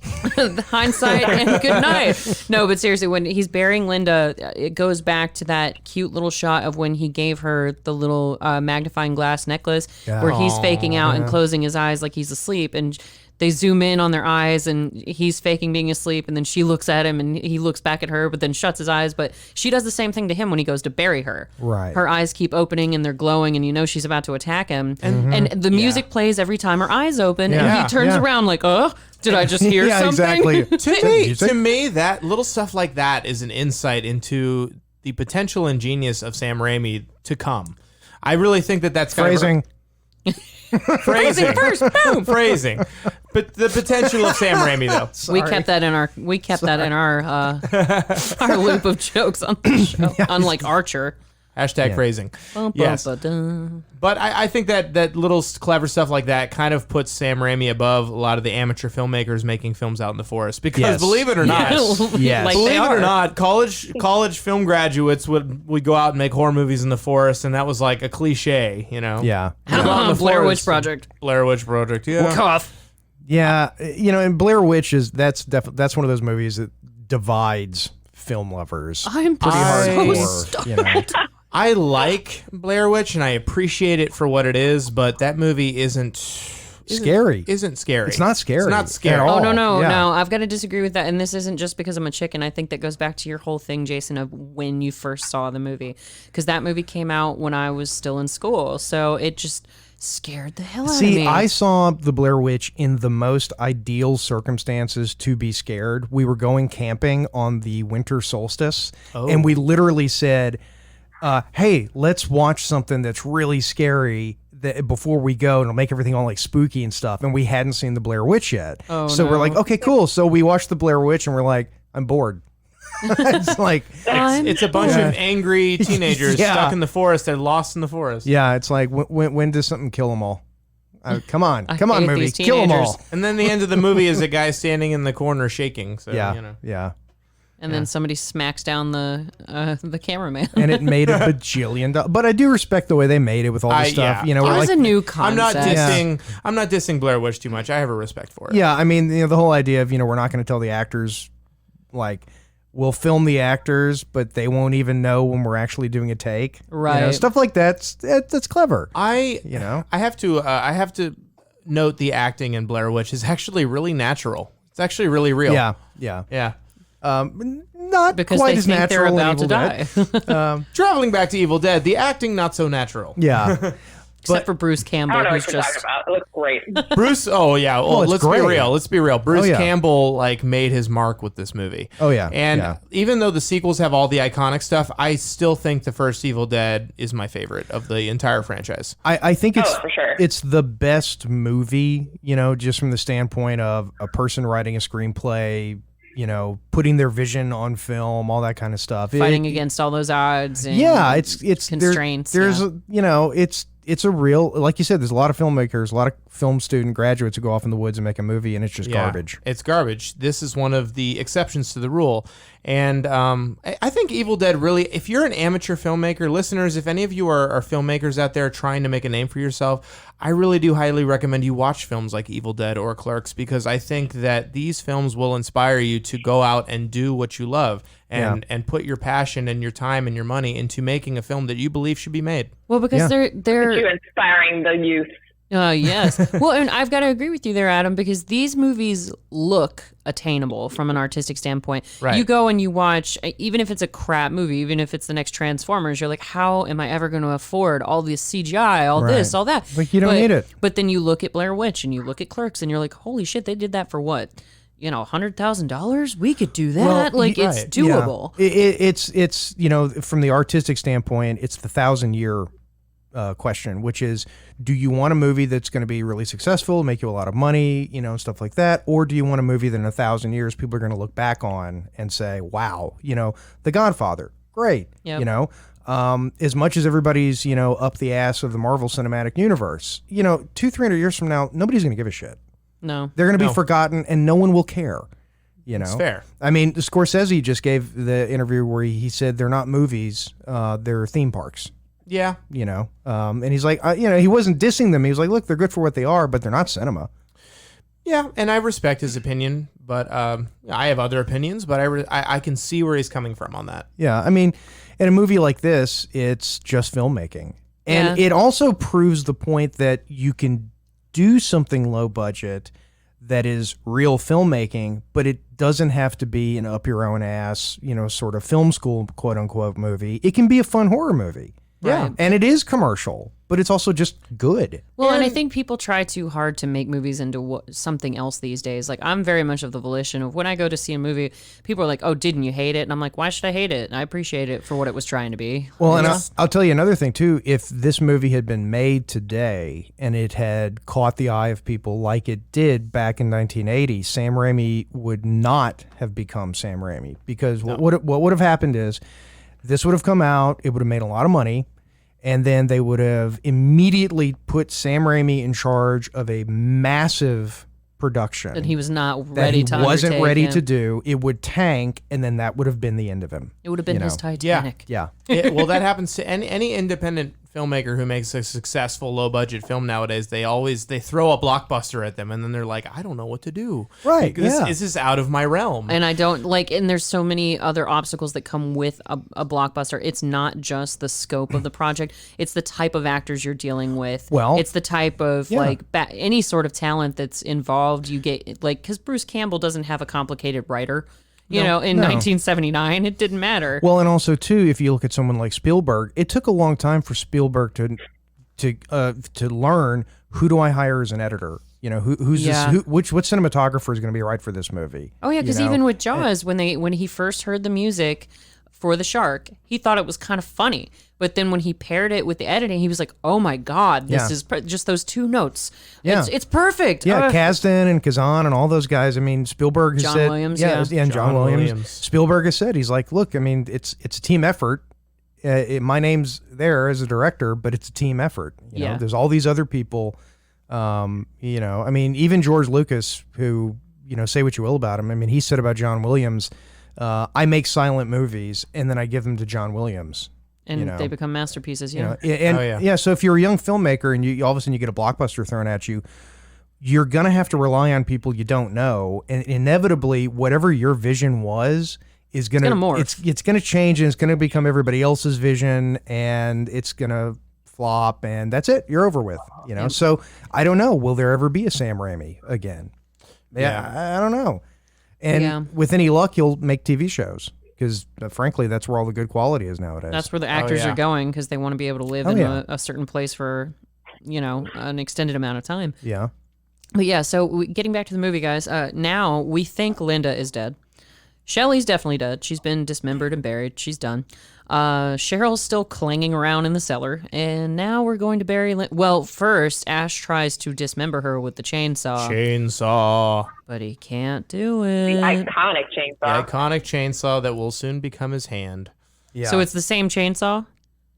hindsight and good night. No, but seriously, when he's burying Linda, it goes back to that cute little shot of when he gave her the little magnifying glass necklace where he's faking out and closing his eyes like he's asleep, and they zoom in on their eyes and he's faking being asleep, and then she looks at him and he looks back at her but then shuts his eyes, but she does the same thing to him when he goes to bury her. Right. Her eyes keep opening and they're glowing and you know she's about to attack him, and the music plays every time her eyes open and he turns around like, did I just hear something? Exactly. To me, that little stuff like that is an insight into the potential and genius of Sam Raimi to come. I really think that's kind Phrasing. Phrasing first, boom. Phrasing. But the potential of Sam Raimi, though. We kept that in our our loop of jokes on the show, unlike Archer. Hashtag phrasing. Yes. But I think that little clever stuff like that kind of puts Sam Raimi above a lot of the amateur filmmakers making films out in the forest. Because believe it or not, Like believe it or not, college film graduates would go out and make horror movies in the forest, and that was like a cliche, you know? Yeah. Blair Witch Project. Blair Witch Project, yeah. Cough. Yeah, and Blair Witch that's one of those movies that divides film lovers. I'm pretty so hardcore. I like Blair Witch and I appreciate it for what it is, but that movie isn't scary. Isn't scary. It's not scary. It's not scary. At all. No. Yeah. I've got to disagree with that. And this isn't just because I'm a chicken. I think that goes back to your whole thing, Jason, of when you first saw the movie. Because that movie came out when I was still in school. So it just scared the hell out of me. See, I saw the Blair Witch in the most ideal circumstances to be scared. We were going camping on the winter solstice, and we literally said, hey, let's watch something that's really scary before we go, and it'll make everything all like spooky and stuff. And we hadn't seen the Blair Witch yet. We're like, okay, cool. So we watched the Blair Witch and we're like, I'm bored. It's like it's a bunch of angry teenagers stuck in the forest and lost in the forest. Yeah, it's like when does something kill them all? Come on, movie, kill them all. And then the end of the movie is a guy standing in the corner shaking. So, yeah. And then somebody smacks down the cameraman. And it made a bajillion dollars. But I do respect the way they made it with all the stuff. It was a new concept. I'm not dissing Blair Witch too much. I have a respect for it. Yeah, I mean, the whole idea of, we're not going to tell the actors, like, we'll film the actors, but they won't even know when we're actually doing a take. Right. Stuff like that's clever. I have to note the acting in Blair Witch is actually really natural. It's actually really real. Yeah. Not because quite they as think natural. They're about to die. Traveling back to Evil Dead, the acting not so natural. Yeah. Except for Bruce Campbell, I don't know who's what you're just talking about. It looks great. Bruce, let's great. be real. Bruce yeah. Campbell made his mark with this movie. Oh yeah. And even though the sequels have all the iconic stuff, I still think the first Evil Dead is my favorite of the entire franchise. I think it's for sure. It's the best movie, just from the standpoint of a person writing a screenplay, putting their vision on film, all that kind of stuff. Fighting against all those odds and it's constraints. There's it's a real, like you said, there's a lot of filmmakers, a lot of film student graduates who go off in the woods and make a movie, and it's just garbage. It's garbage. This is one of the exceptions to the rule. And I think Evil Dead really, if you're an amateur filmmaker, listeners, if any of you are filmmakers out there trying to make a name for yourself, I really do highly recommend you watch films like Evil Dead or Clerks, because I think that these films will inspire you to go out and do what you love and put your passion and your time and your money into making a film that you believe should be made. Well, because they're you inspiring the youth. Yes. Well, and I've got to agree with you there, Adam, because these movies look attainable from an artistic standpoint. Right. You go and you watch, even if it's a crap movie, even if it's the next Transformers, you're like, how am I ever going to afford all this CGI, all this, all that? Like, you don't need it. But then you look at Blair Witch and you look at Clerks and you're like, holy shit, they did that for what? $100,000? We could do that. Well, it's doable. Yeah. It's from the artistic standpoint, it's the 1,000-year question, which is, do you want a movie that's going to be really successful, make you a lot of money, stuff like that, or do you want a movie that in 1,000 years people are going to look back on and say, wow, The Godfather, great, Yep. As much as everybody's up the ass of the Marvel Cinematic Universe, 200-300 years from now, nobody's going to give a shit. No, they're going to be forgotten, and no one will care. It's fair. I mean, Scorsese just gave the interview where he said they're not movies, they're theme parks. Yeah. And he's like, he wasn't dissing them. He was like, look, they're good for what they are, but they're not cinema. Yeah, and I respect his opinion, but I have other opinions, but I can see where he's coming from on that. Yeah, I mean, in a movie like this, it's just filmmaking. And it also proves the point that you can do something low budget that is real filmmaking, but it doesn't have to be an up your own ass, sort of film school, quote unquote, movie. It can be a fun horror movie. Yeah. Right. And it is commercial, but it's also just good. Well, and I think people try too hard to make movies into something else these days. Like, I'm very much of the volition of when I go to see a movie, people are like, oh, didn't you hate it? And I'm like, why should I hate it? I appreciate it for what it was trying to be. Well, and I'll tell you another thing, too. If this movie had been made today and it had caught the eye of people like it did back in 1980, Sam Raimi would not have become Sam Raimi. Because what would have happened is this would have come out, it would have made a lot of money, and then they would have immediately put Sam Raimi in charge of a massive production And he was not that ready he to wasn't undertake, ready yeah. to do. It would tank, and then that would have been the end of him. It would have been you his know. Titanic. Yeah. Well, that happens to any independent filmmaker who makes a successful low budget film nowadays. They throw a blockbuster at them, and then they're like, I don't know what to do. Right, This is out of my realm. And I don't like, and there's so many other obstacles that come with a blockbuster. It's not just the scope of the project; it's the type of actors you're dealing with. Well, it's the type of any sort of talent that's involved. You get like because Bruce Campbell doesn't have a complicated writer. You know, in 1979, it didn't matter. Well, and also too, if you look at someone like Spielberg, it took a long time for Spielberg to learn who do I hire as an editor. You know, who's Yeah. this? What cinematographer is going to be right for this movie? Oh yeah, because you know? even with Jaws, when he first heard the music for the shark, he thought it was kind of funny. But then when he paired it with the editing, he was like, "Oh my god, this is just those two notes. Yeah. It's perfect." Yeah, Kasdan and Kazan and all those guys. I mean, Spielberg has John said, Williams, and John Williams. Spielberg has said, he's like, look, I mean, it's a team effort. My name's there as a director, but it's a team effort. You know, there's all these other people. You know, I mean, even George Lucas, who say what you will about him. I mean, he said about John Williams, I make silent movies and then I give them to John Williams. And they become masterpieces. Yeah. So if you're a young filmmaker and you all of a sudden you get a blockbuster thrown at you, you're gonna have to rely on people you don't know, and inevitably, whatever your vision was is gonna morph. It's gonna change, and it's gonna become everybody else's vision, and it's gonna flop, and that's it. You're over with. So I don't know. Will there ever be a Sam Raimi again? I don't know. And with any luck, he'll make TV shows. Because, frankly, that's where all the good quality is nowadays. That's where the actors are going because they want to be able to live in a certain place for, an extended amount of time. Yeah. But yeah, so getting back to the movie, guys, now we think Linda is dead. Shelley's definitely dead. She's been dismembered and buried. She's done. Cheryl's still clanging around in the cellar. And now we're going to bury Well, first, Ash tries to dismember her with the chainsaw. But he can't do it. The iconic chainsaw. The iconic chainsaw that will soon become his hand. Yeah. So it's the same chainsaw?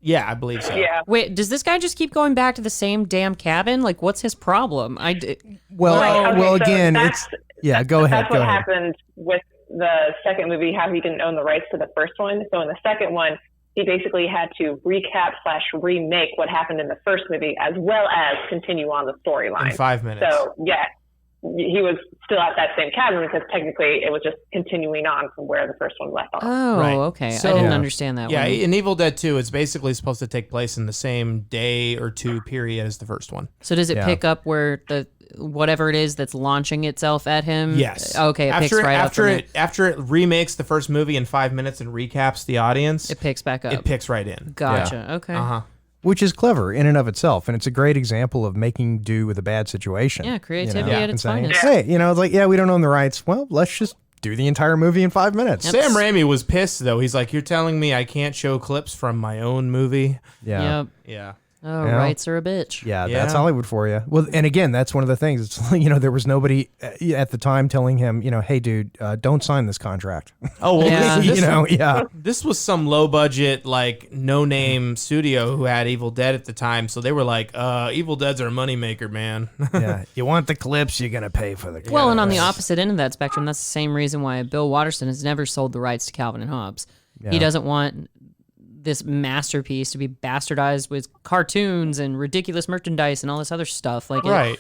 Yeah, I believe so. Yeah. Wait, does this guy just keep going back to the same damn cabin? Like, what's his problem? Well, again, go ahead. Go That's what ahead. happened with the second movie, how he didn't own the rights to the first one. So in the second one, he basically had to recap/remake what happened in the first movie, as well as continue on the storyline. In 5 minutes. So yeah, he was still at that same cabin because technically it was just continuing on from where the first one left off. Oh, Right. okay. So- I didn't understand that Yeah, one. in Evil Dead 2, it's basically supposed to take place in the same day or two period as the first one. So does it pick up where the whatever it is that's launching itself at him? Yes. Okay, it picks right up from it. After it remakes the first movie in 5 minutes and recaps the audience, It picks back up. it picks right in. Gotcha. Okay. Uh-huh. Which is clever in and of itself, and it's a great example of making do with a bad situation. Yeah, creativity at and its saying, finest. hey, it's like, we don't own the rights. Well, let's just do the entire movie in 5 minutes. Sam Raimi was pissed, though. He's like, you're telling me I can't show clips from my own movie? Yeah. Yep. Yeah. Oh, Yeah. rights are a bitch. Yeah, Yeah. that's Hollywood for you. Well, and again, that's one of the things. It's there was nobody at the time telling him, hey, dude, don't sign this contract. Oh, well, Yeah. this was some low-budget, no-name studio who had Evil Dead at the time, so they were like, Evil Dead's our moneymaker, man. Yeah. You want the clips, you're gonna pay for the clips. Well, and on the opposite end of that spectrum, that's the same reason why Bill Watterson has never sold the rights to Calvin and Hobbes. Yeah. He doesn't want this masterpiece to be bastardized with cartoons and ridiculous merchandise and all this other stuff. Right.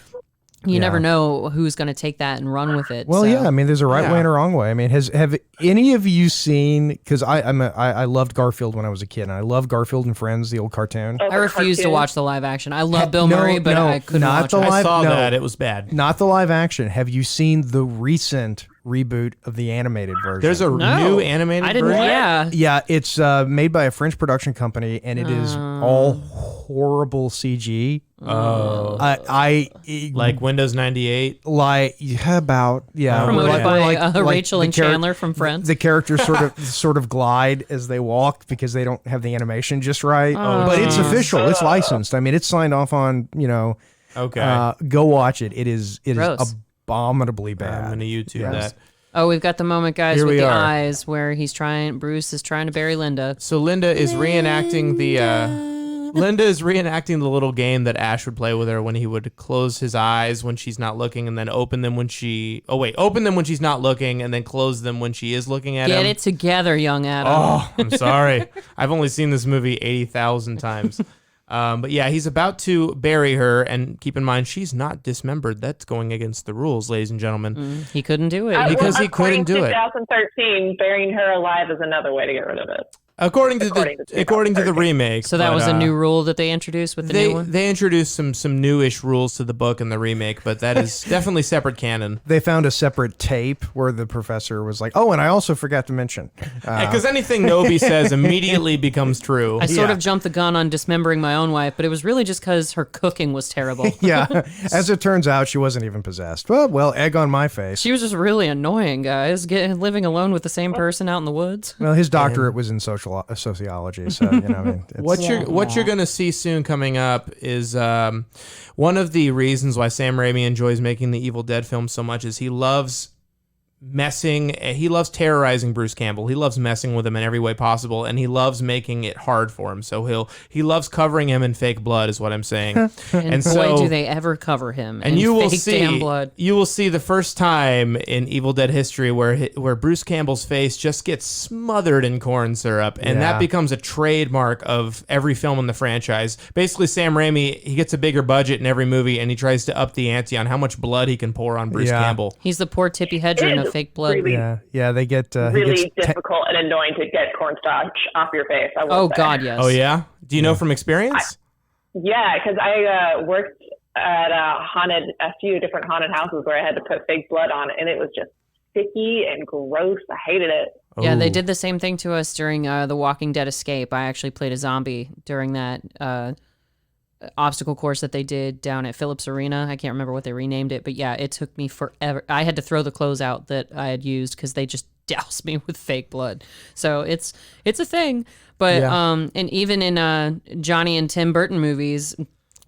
You never know who's going to take that and run with it. Well, so. yeah. I mean, there's a right way and a wrong way. I mean, have any of you seen? Because I loved Garfield when I was a kid, and I love Garfield and Friends, the old cartoon. I refuse to watch the live action. I love Bill Murray, but I couldn't not watch the it. live- I saw no. that. It was bad. Not the live action. Have you seen the recent reboot of the animated version. There's a new animated I didn't. version? Yeah. Yeah, it's made by a French production company, and it is all horrible CG. Oh. Like Windows 98? Promoted by Rachel and Chandler from Friends. The characters sort of glide as they walk because they don't have the animation just right. But it's official. It's licensed. I mean, it's signed off on, Okay. go watch it. It is Gross. abominably bad. I'm going to YouTube that. Oh, we've got the moment, guys, Here with we the are. eyes where Bruce is trying to bury Linda. So Linda is reenacting the little game that Ash would play with her when he would close his eyes when she's not looking and then open them when she's not looking and then close them when she is looking at him. Get it together, young Adam. Oh, I'm sorry. I've only seen this movie 80,000 times. But yeah, he's about to bury her, and keep in mind, she's not dismembered. That's going against the rules, ladies and gentlemen. He couldn't do it. Because he couldn't do it. 2013, burying her alive is another way to get rid of it. According to the remake. So that was a new rule that they introduced with the new one? They introduced some newish rules to the book in the remake, but that is definitely separate canon. They found a separate tape where the professor was like, "Oh, and I also forgot to mention." Because anything Knowby says immediately becomes true. I sort of jumped the gun on dismembering my own wife, but it was really just because her cooking was terrible. Yeah, as it turns out, she wasn't even possessed. Well, egg on my face. She was just really annoying, guys. Living alone with the same person out in the woods. Well, his doctorate was in sociology, so What you're gonna see soon coming up is one of the reasons why Sam Raimi enjoys making the Evil Dead films so much is he loves terrorizing Bruce Campbell. He loves messing with him in every way possible, and he loves making it hard for him. So he loves covering him in fake blood, is what I'm saying. And boy, so, do they ever cover him and in you will fake see damn blood. You will see the first time in Evil Dead history where Bruce Campbell's face just gets smothered in corn syrup, and that becomes a trademark of every film in the franchise. Basically, Sam Raimi, he gets a bigger budget in every movie, and he tries to up the ante on how much blood he can pour on Bruce Campbell. He's the poor Tippy Hedren of fake blood. Really, they get really difficult and annoying to get cornstarch off your face. I will say. God, yes. Oh yeah? Do you know from experience? Yeah, because I worked at a few different haunted houses where I had to put fake blood on it, and it was just sticky and gross. I hated it. Yeah, they did the same thing to us during the Walking Dead Escape. I actually played a zombie during that obstacle course that they did down at Phillips Arena. I can't remember what they renamed it, but yeah, it took me forever. I had to throw the clothes out that I had used because they just doused me with fake blood. So it's a thing. But and even in Johnny and Tim Burton movies,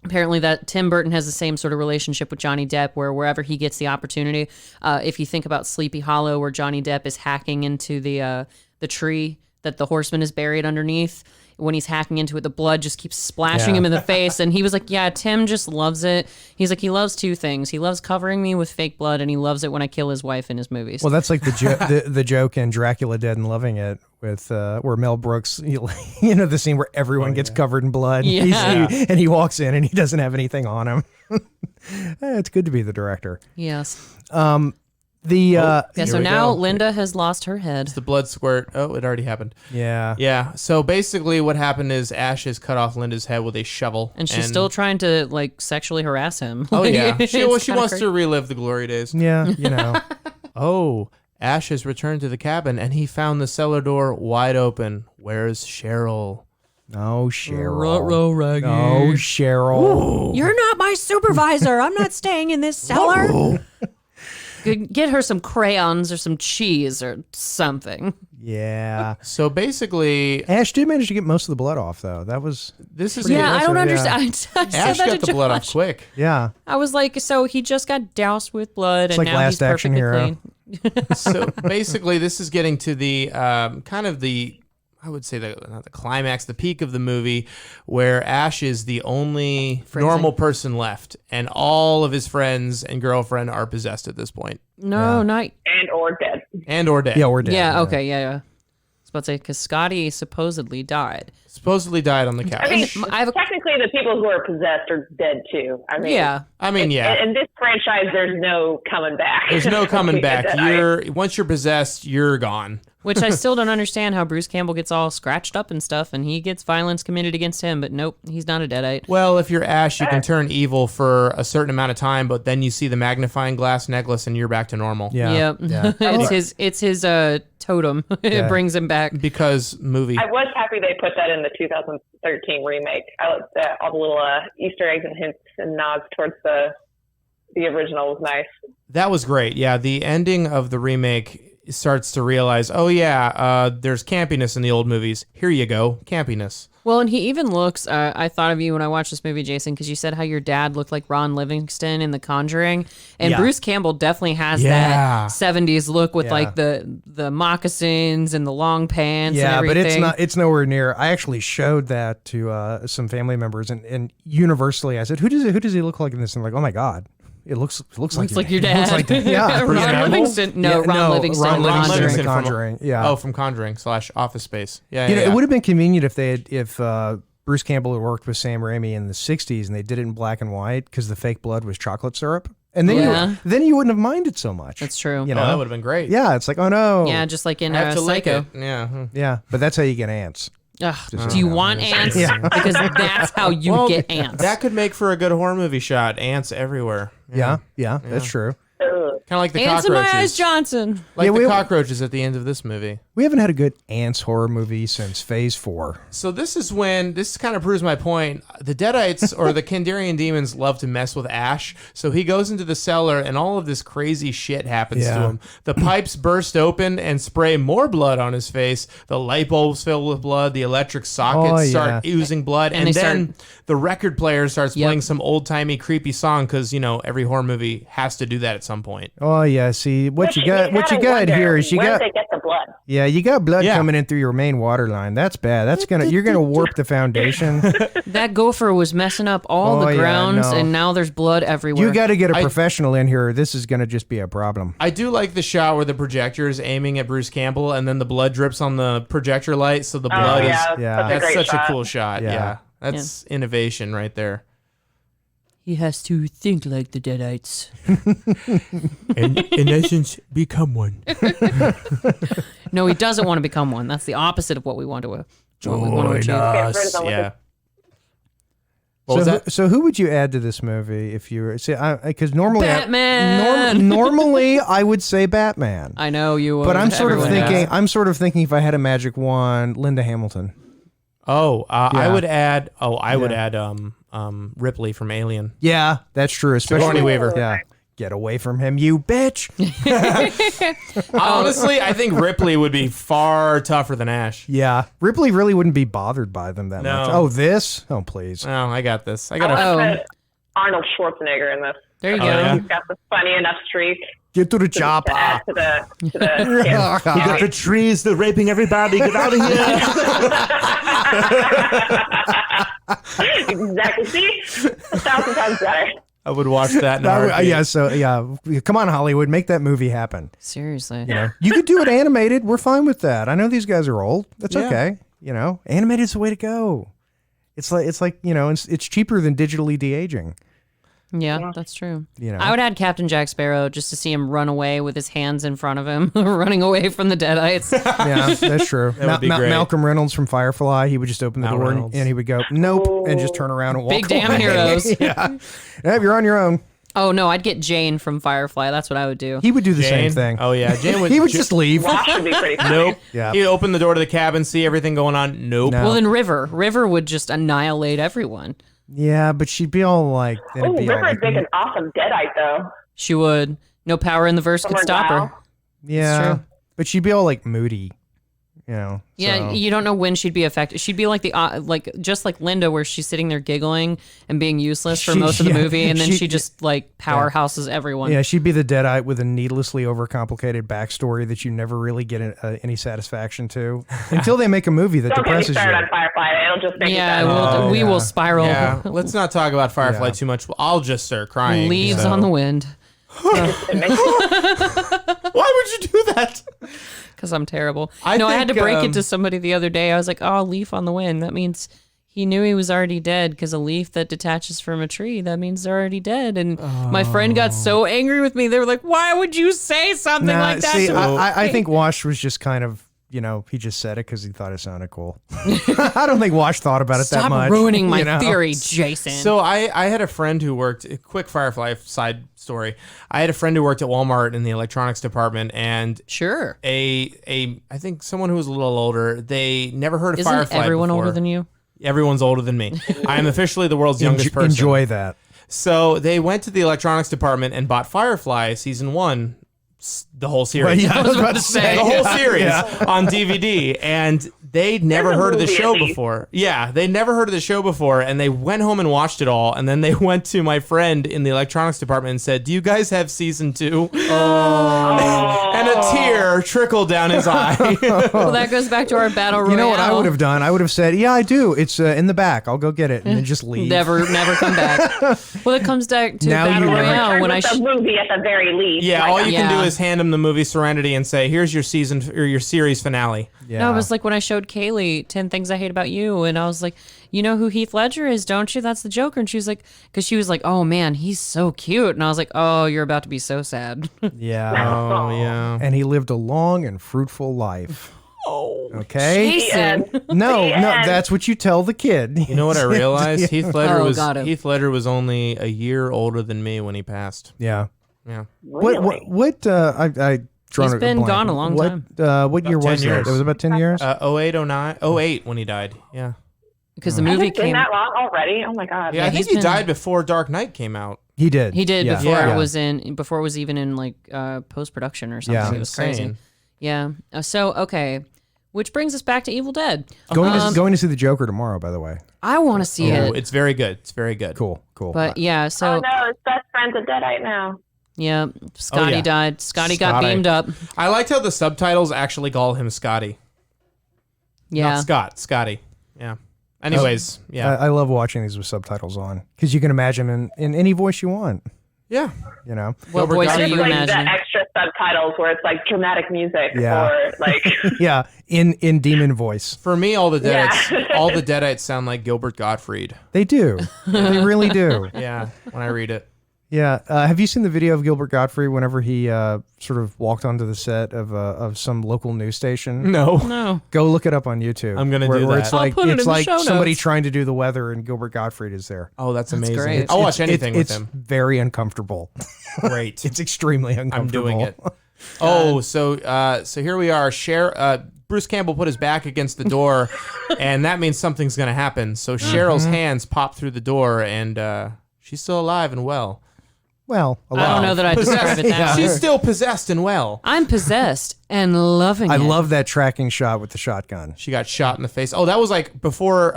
apparently that Tim Burton has the same sort of relationship with Johnny Depp where wherever he gets the opportunity, if you think about Sleepy Hollow where Johnny Depp is hacking into the tree that the horseman is buried underneath, when he's hacking into it, the blood just keeps splashing him in the face. And he was like, yeah, Tim just loves it. He's like, he loves two things. He loves covering me with fake blood, and he loves it when I kill his wife in his movies. Well, that's like the joke in Dracula Dead and Loving It with where Mel Brooks, the scene where everyone gets covered in blood. Yeah. And he walks in and he doesn't have anything on him. It's good to be the director. Yes. So now Linda has lost her head. It's the blood squirt. Oh, it already happened. Yeah. Yeah. So basically what happened is Ash has cut off Linda's head with a shovel. And she's still trying to sexually harass him. Oh, yeah. She wants crazy. to relive the glory days. Yeah, Oh, Ash has returned to the cabin and he found the cellar door wide open. Where's Cheryl? Oh, Cheryl. Ruh-roh, Raggy. Oh, Cheryl. You're not my supervisor. I'm not staying in this cellar. Get her some crayons or some cheese or something. Yeah. So basically, Ash did manage to get most of the blood off, though. this is Yeah, I don't impressive, understand. I Ash said that got to the blood off Josh. quick. Yeah. I was like, so he just got doused with blood, and like now Last he's Action perfectly Hero. clean. So basically, this is getting to the I would say not the climax, the peak of the movie, where Ash is the only normal person left, and all of his friends and girlfriend are possessed at this point. No, not. And or dead. And or dead. Yeah, we're dead. Yeah, okay, yeah. I was about to say, because Scotty supposedly died. Supposedly died on the couch. I mean, I have a- technically the people who are possessed are dead too. I mean, Yeah. In this franchise, there's no coming back. There's no coming back. Once Once you're possessed, you're gone. Which I still don't understand how Bruce Campbell gets all scratched up and stuff, and he gets violence committed against him, but nope, he's not a Deadite. Well, if you're Ash, you can turn evil for a certain amount of time, but then you see the magnifying glass necklace and you're back to normal. Yeah. Yep. Yeah. It's his totem. It brings him back. Because movie. I was happy they put that in the 2013 remake. I liked that, all the little Easter eggs and hints and nods towards the original was nice. That was great. Yeah, the ending of the remake starts to realize, oh yeah, there's campiness in the old movies. Here you go, campiness. Well, and he even looks, I thought of you when I watched this movie, Jason, because you said how your dad looked like Ron Livingston in The Conjuring. And Bruce Campbell definitely has that 70s look with like the moccasins and the long pants and everything. But it's nowhere near. I actually showed that to some family members, and universally I said, who does he look like in this? And they're like, oh my God. It looks like your dad. Looks like, yeah, Ron Livingston. No, Ron Livingston. Ron Livingston from Conjuring. Yeah. Oh, from Conjuring / Office Space. Yeah. It would have been convenient if Bruce Campbell had worked with Sam Raimi in the '60s and they did it in black and white because the fake blood was chocolate syrup, and then you wouldn't have minded so much. That's true. You know? that would have been great. Yeah, it's like, oh no. Yeah, just like in I have to lick Psycho. it. Yeah. Yeah, but that's how you get ants. Ugh, do you want ants? Because that's how you get ants. That could make for a good horror movie shot. Ants everywhere. Yeah, that's true. Kind of like the Ants in my eyes, cockroaches. Johnson. Like the cockroaches at the end of this movie. We haven't had a good ants horror movie since Phase 4. So this kind of proves my point. The Deadites or the Kandarian demons love to mess with Ash. So he goes into the cellar and all of this crazy shit happens to him. The pipes burst open and spray more blood on his face. The light bulbs fill with blood. The electric sockets start oozing blood. And then the record player starts playing some old-timey creepy song because, every horror movie has to do that at some point. Oh yeah, see what you got here is where they get the blood. Yeah, you got blood coming in through your main water line. That's bad. You're gonna warp the foundation. That gopher was messing up all the grounds, and now there's blood everywhere. You got to get a professional in here. This is gonna just be a problem. I do like the shot where the projector is aiming at Bruce Campbell, and then the blood drips on the projector light, so the blood is. That's such a cool shot. Yeah, that's innovation right there. He has to think like the Deadites. And in essence, become one. No, he doesn't want to become one. That's the opposite of what we want to achieve. Yeah. What was that? So who would you add to this movie if you were... Because normally... Batman! Normally, I would say Batman. I know you would. But I'm sort of thinking if I had a magic wand, Linda Hamilton. I would add... I would add... Ripley from Alien. Yeah, that's true. Especially Sigourney Weaver. Yeah. Get away from him, you bitch. Honestly, I think Ripley would be far tougher than Ash. Yeah. Ripley really wouldn't be bothered by them that much. Oh, this? Oh, please. Oh, I got this. I put Arnold Schwarzenegger in this. There you go. Yeah. He's got the funny enough streak. Get to the chopper. To add to the You got the trees, they're raping everybody. Get out of here. Exactly. See? 1,000 times better. I would watch that in a heartbeat. Come on, Hollywood, make that movie happen. Seriously. You could do it animated. We're fine with that. I know these guys are old. That's okay. Animated's the way to go. It's like it's cheaper than digitally de-aging. Yeah, that's true. I would add Captain Jack Sparrow just to see him run away with his hands in front of him, running away from the Deadites. Yeah, that's true. That would be great. Malcolm Reynolds from Firefly, he would just open the door and he would go, nope, and just turn around and walk Big damn heroes. Yeah, you're on your own. Oh, no, I'd get Jane from Firefly. That's what I would do. He would do the same thing. Oh, yeah. Jane would. He would just leave. Wash would be pretty funny. Nope. Yeah. He'd open the door to the cabin, see everything going on. Nope. No. Well, then River would just annihilate everyone. Yeah, but she'd be all like... Oh, River's big and awesome Deadite, though. She would. No power in the verse could stop her. Yeah, true. But she'd be all like moody, Yeah, so. you don't know when she'd be affected. She'd be like just like Linda, where she's sitting there giggling and being useless for most of the movie, and then she just like powerhouses everyone. Yeah, she'd be the Deadite with a needlessly overcomplicated backstory that you never really get any satisfaction to until they make a movie that Don't get me depresses you. started on Firefly. It'll just make you sad. We will spiral. Yeah. Let's not talk about Firefly too much. I'll just start crying. Leaves on the wind. Why would you do that? Because I'm terrible. I had to think, break it to somebody the other day. I was like, oh, leaf on the wind. That means he knew he was already dead, because a leaf that detaches from a tree, that means they're already dead. And my friend got so angry with me. They were like, why would you say something like that? See, I think Wash was just kind of he just said it because he thought it sounded cool. I don't think Wash thought about it that Stop much. ruining my theory, Jason. So I had a friend who worked, a quick Firefly side story. I had a friend who worked at Walmart in the electronics department, and sure. I think someone who was a little older, they never heard of Isn't Firefly everyone before. older than you? Everyone's older than me. I am officially the world's youngest person. Enjoy that. So they went to the electronics department and bought Firefly season 1, the whole series. Well, yeah, I was about to say. The whole series on DVD, and they'd never heard of the show before. Yeah, they'd never heard of the show before, and they went home and watched it all, and then they went to my friend in the electronics department and said, "Do you guys have season 2?" And a tear trickled down his eye. Well, that goes back to our battle royale. You know what I would have done? I would have said, "Yeah, I do. It's in the back. I'll go get it," and then just leave. Never come back. Well, it comes back to Now battle you never- royale when the movie at the very least. Yeah, Like, all you can do Yeah. is hand him the movie Serenity and say, "Here's your season or your series finale." Yeah. No, it was like when I showed Kaylee 10 Things I Hate About You, and I was like, you know who Heath Ledger is, don't you? That's the Joker. And she was like, because she was like, oh man, he's so cute. And I was like, oh, you're about to be so sad. Yeah. Oh yeah. And he lived a long and fruitful life. Oh. Okay. Jason. No, The end. that's what you tell the kid. You know what I realized? Heath Ledger Oh, got it. Heath Ledger was only a year older than me when he passed. Yeah. Yeah. What I drawn He's a been blank. gone a long time. What year 10 was years. that? It was about 10 years? 08, 09, 08 when he died. Yeah. Because the Has movie it been came. that long already? Oh my god. Yeah, I think he's he been- died before Dark Knight came out. He did. He did Yeah. before Yeah. it was before it was even in like post production or something. Yeah. It was crazy. Insane. Yeah. So okay, which brings us back to Evil Dead. Going to see the Joker tomorrow, by the way. I want to see Oh, it, it's very good. It's very good. Cool. but yeah. So Oh no, his best friend's a Deadite now. yeah, Scotty yeah. died. Scotty got Scotty. beamed up. I liked how the subtitles actually call him Scotty. Yeah. Not Scott, Scotty. Yeah. Anyways, yeah. I love watching these with subtitles on because you can imagine in any voice you want. Yeah. You know. What Gilbert voice are Gottfried. you Like the imagining? extra subtitles where it's like dramatic music Yeah. or like Yeah, in demon voice. For me, all the Deadites, Yeah. all the Deadites sound like Gilbert Gottfried. They do. They really do. Yeah, when I read it. Yeah. Have you seen the video of Gilbert Gottfried whenever he sort of walked onto the set of some local news station? No. No. Go look it up on YouTube. I'm gonna where, do where that. It's I'll like put it it's in the like show somebody notes. trying to do the weather, and Gilbert Gottfried is there. Oh, that's amazing. great. I'll watch anything with it's him. very uncomfortable. Great. It's extremely I'm uncomfortable. doing it. Oh, so here we are. Bruce Campbell put his back against the door, and that means something's gonna happen. So Cheryl's hands pop through the door, and she's still alive and well. Well, I don't know that I'd describe it that Yeah. way. She's still possessed and well. I'm possessed and loving I it. love that tracking shot with the shotgun. She got shot in the face. Oh, that was like before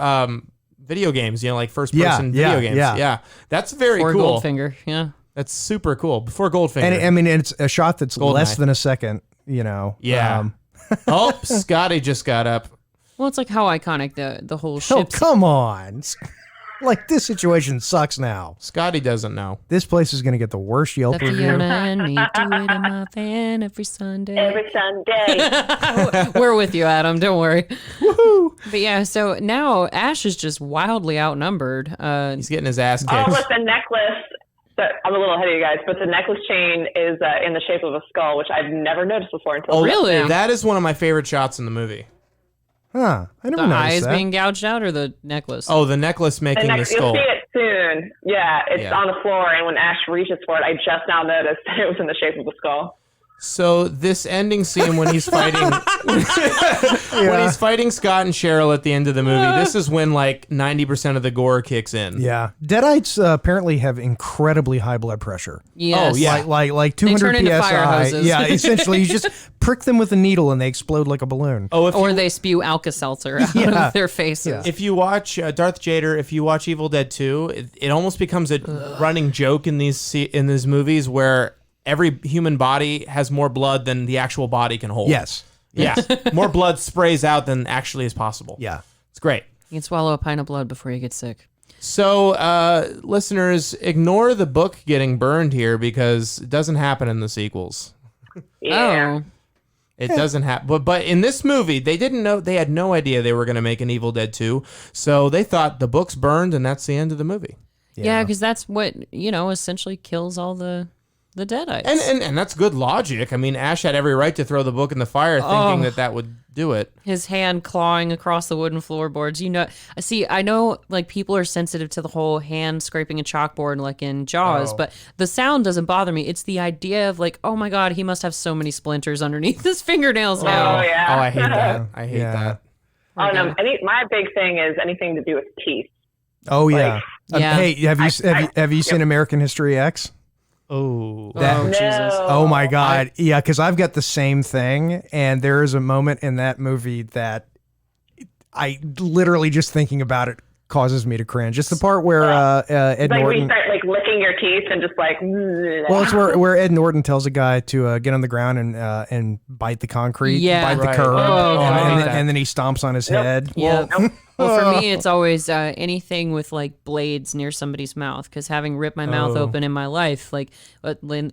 video games, like first person video games. yeah. That's very Or cool. Goldfinger. Yeah. That's super cool. Before Goldfinger. And I mean, it's a shot that's less Goldeneye. than a second. Yeah. Oh, Scotty just got up. Well, it's like how iconic the whole Oh, ship's. come on! Like this situation sucks now. Scotty doesn't know. This place is going to get the worst Yelp That review. Fiona and me do it in my van every Sunday. every Sunday. We're with you, Adam. Don't worry. Woohoo! But yeah, so now Ash is just wildly outnumbered. He's getting his ass Oh, kicked. with the necklace. I'm a little ahead of you guys, but the necklace chain is in the shape of a skull, which I've never noticed before until just really? now. That is one of my favorite shots in the movie. Huh? I never The noticed eyes that. being gouged out or the necklace? Oh, the necklace making the You'll skull. see it soon. Yeah, it's Yeah. on the floor, and when Ash reaches for it, I just now noticed that it was in the shape of a skull. So this ending scene when he's fighting when he's fighting Scott and Cheryl at the end of the movie, this is when like 90% of the gore kicks in. Yeah, Deadites apparently have incrently high blood pressure. Yes. Oh, yeah. Like 200 turn into psi. fire hoses. Yeah, essentially, you just prick them with a needle and they explode like a balloon. Oh, if Or you, they spew Alka-Seltzer out Yeah. of their faces. if you watch Darth Jader, if you watch Evil Dead 2, it almost becomes a running joke in these movies where every human body has more blood than the actual body can hold. Yes. Yeah. More blood sprays out than actually is possible. Yeah. It's great. You can swallow a pint of blood before you get sick. So, listeners, ignore the book getting burned here because it doesn't happen in the sequels. Yeah. Oh. It doesn't happen. But in this movie, they didn't know. They had no idea they were going to make an Evil Dead 2. So they thought the book's burned and that's the end of the movie. Yeah, because that's what, essentially kills all the The Deadites. And that's good logic. I mean, Ash had every right to throw the book in the fire thinking that would do it. His hand clawing across the wooden floorboards. I know like people are sensitive to the whole hand scraping a chalkboard like in Jaws, but the sound doesn't bother me. It's the idea of like, oh my God, he must have so many splinters underneath his fingernails now. Oh, yeah. Oh, I hate that. I hate that. Oh, no. My big thing is anything to do with teeth. Oh, yeah. Yeah. Hey, have you seen American History X? Oh. Jesus. Oh my God. Yeah, because I've got the same thing. And there is a moment in that movie that I literally just thinking about it causes me to cringe. It's the part where Ed Like Norton. we start like licking your teeth and just like. Well, it's where Ed Norton tells a guy to get on the ground and bite the concrete, bite the curb, and then he stomps on his head. Yeah. Well, for me, it's always anything with like blades near somebody's mouth. Because having ripped my mouth open in my life, like going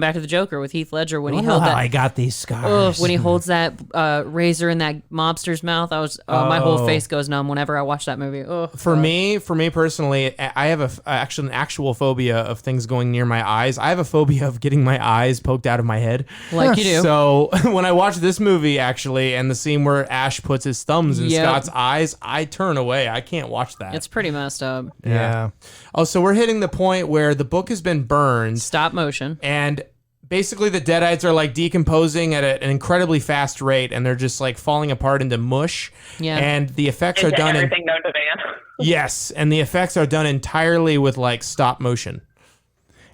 back to the Joker with Heath Ledger when he held that. I got these scars. When he holds that razor in that mobster's mouth, my whole face goes numb whenever I watch that movie. For me personally, I have an actual phobia of things going near my eyes. I have a phobia of getting my eyes poked out of my head. Like you do. So when I watch this movie, actually, and the scene where Ash puts his thumbs in Scott's eyes, I turn away. I can't watch that. It's pretty messed up. Yeah. Oh, so we're hitting the point where the book has been burned. Stop motion. And basically the Deadites are like decomposing at an incredibly fast rate, and they're just like falling apart into mush. Yeah. And the effects are done everything known to man. Yes, and the effects are done entirely with like stop motion.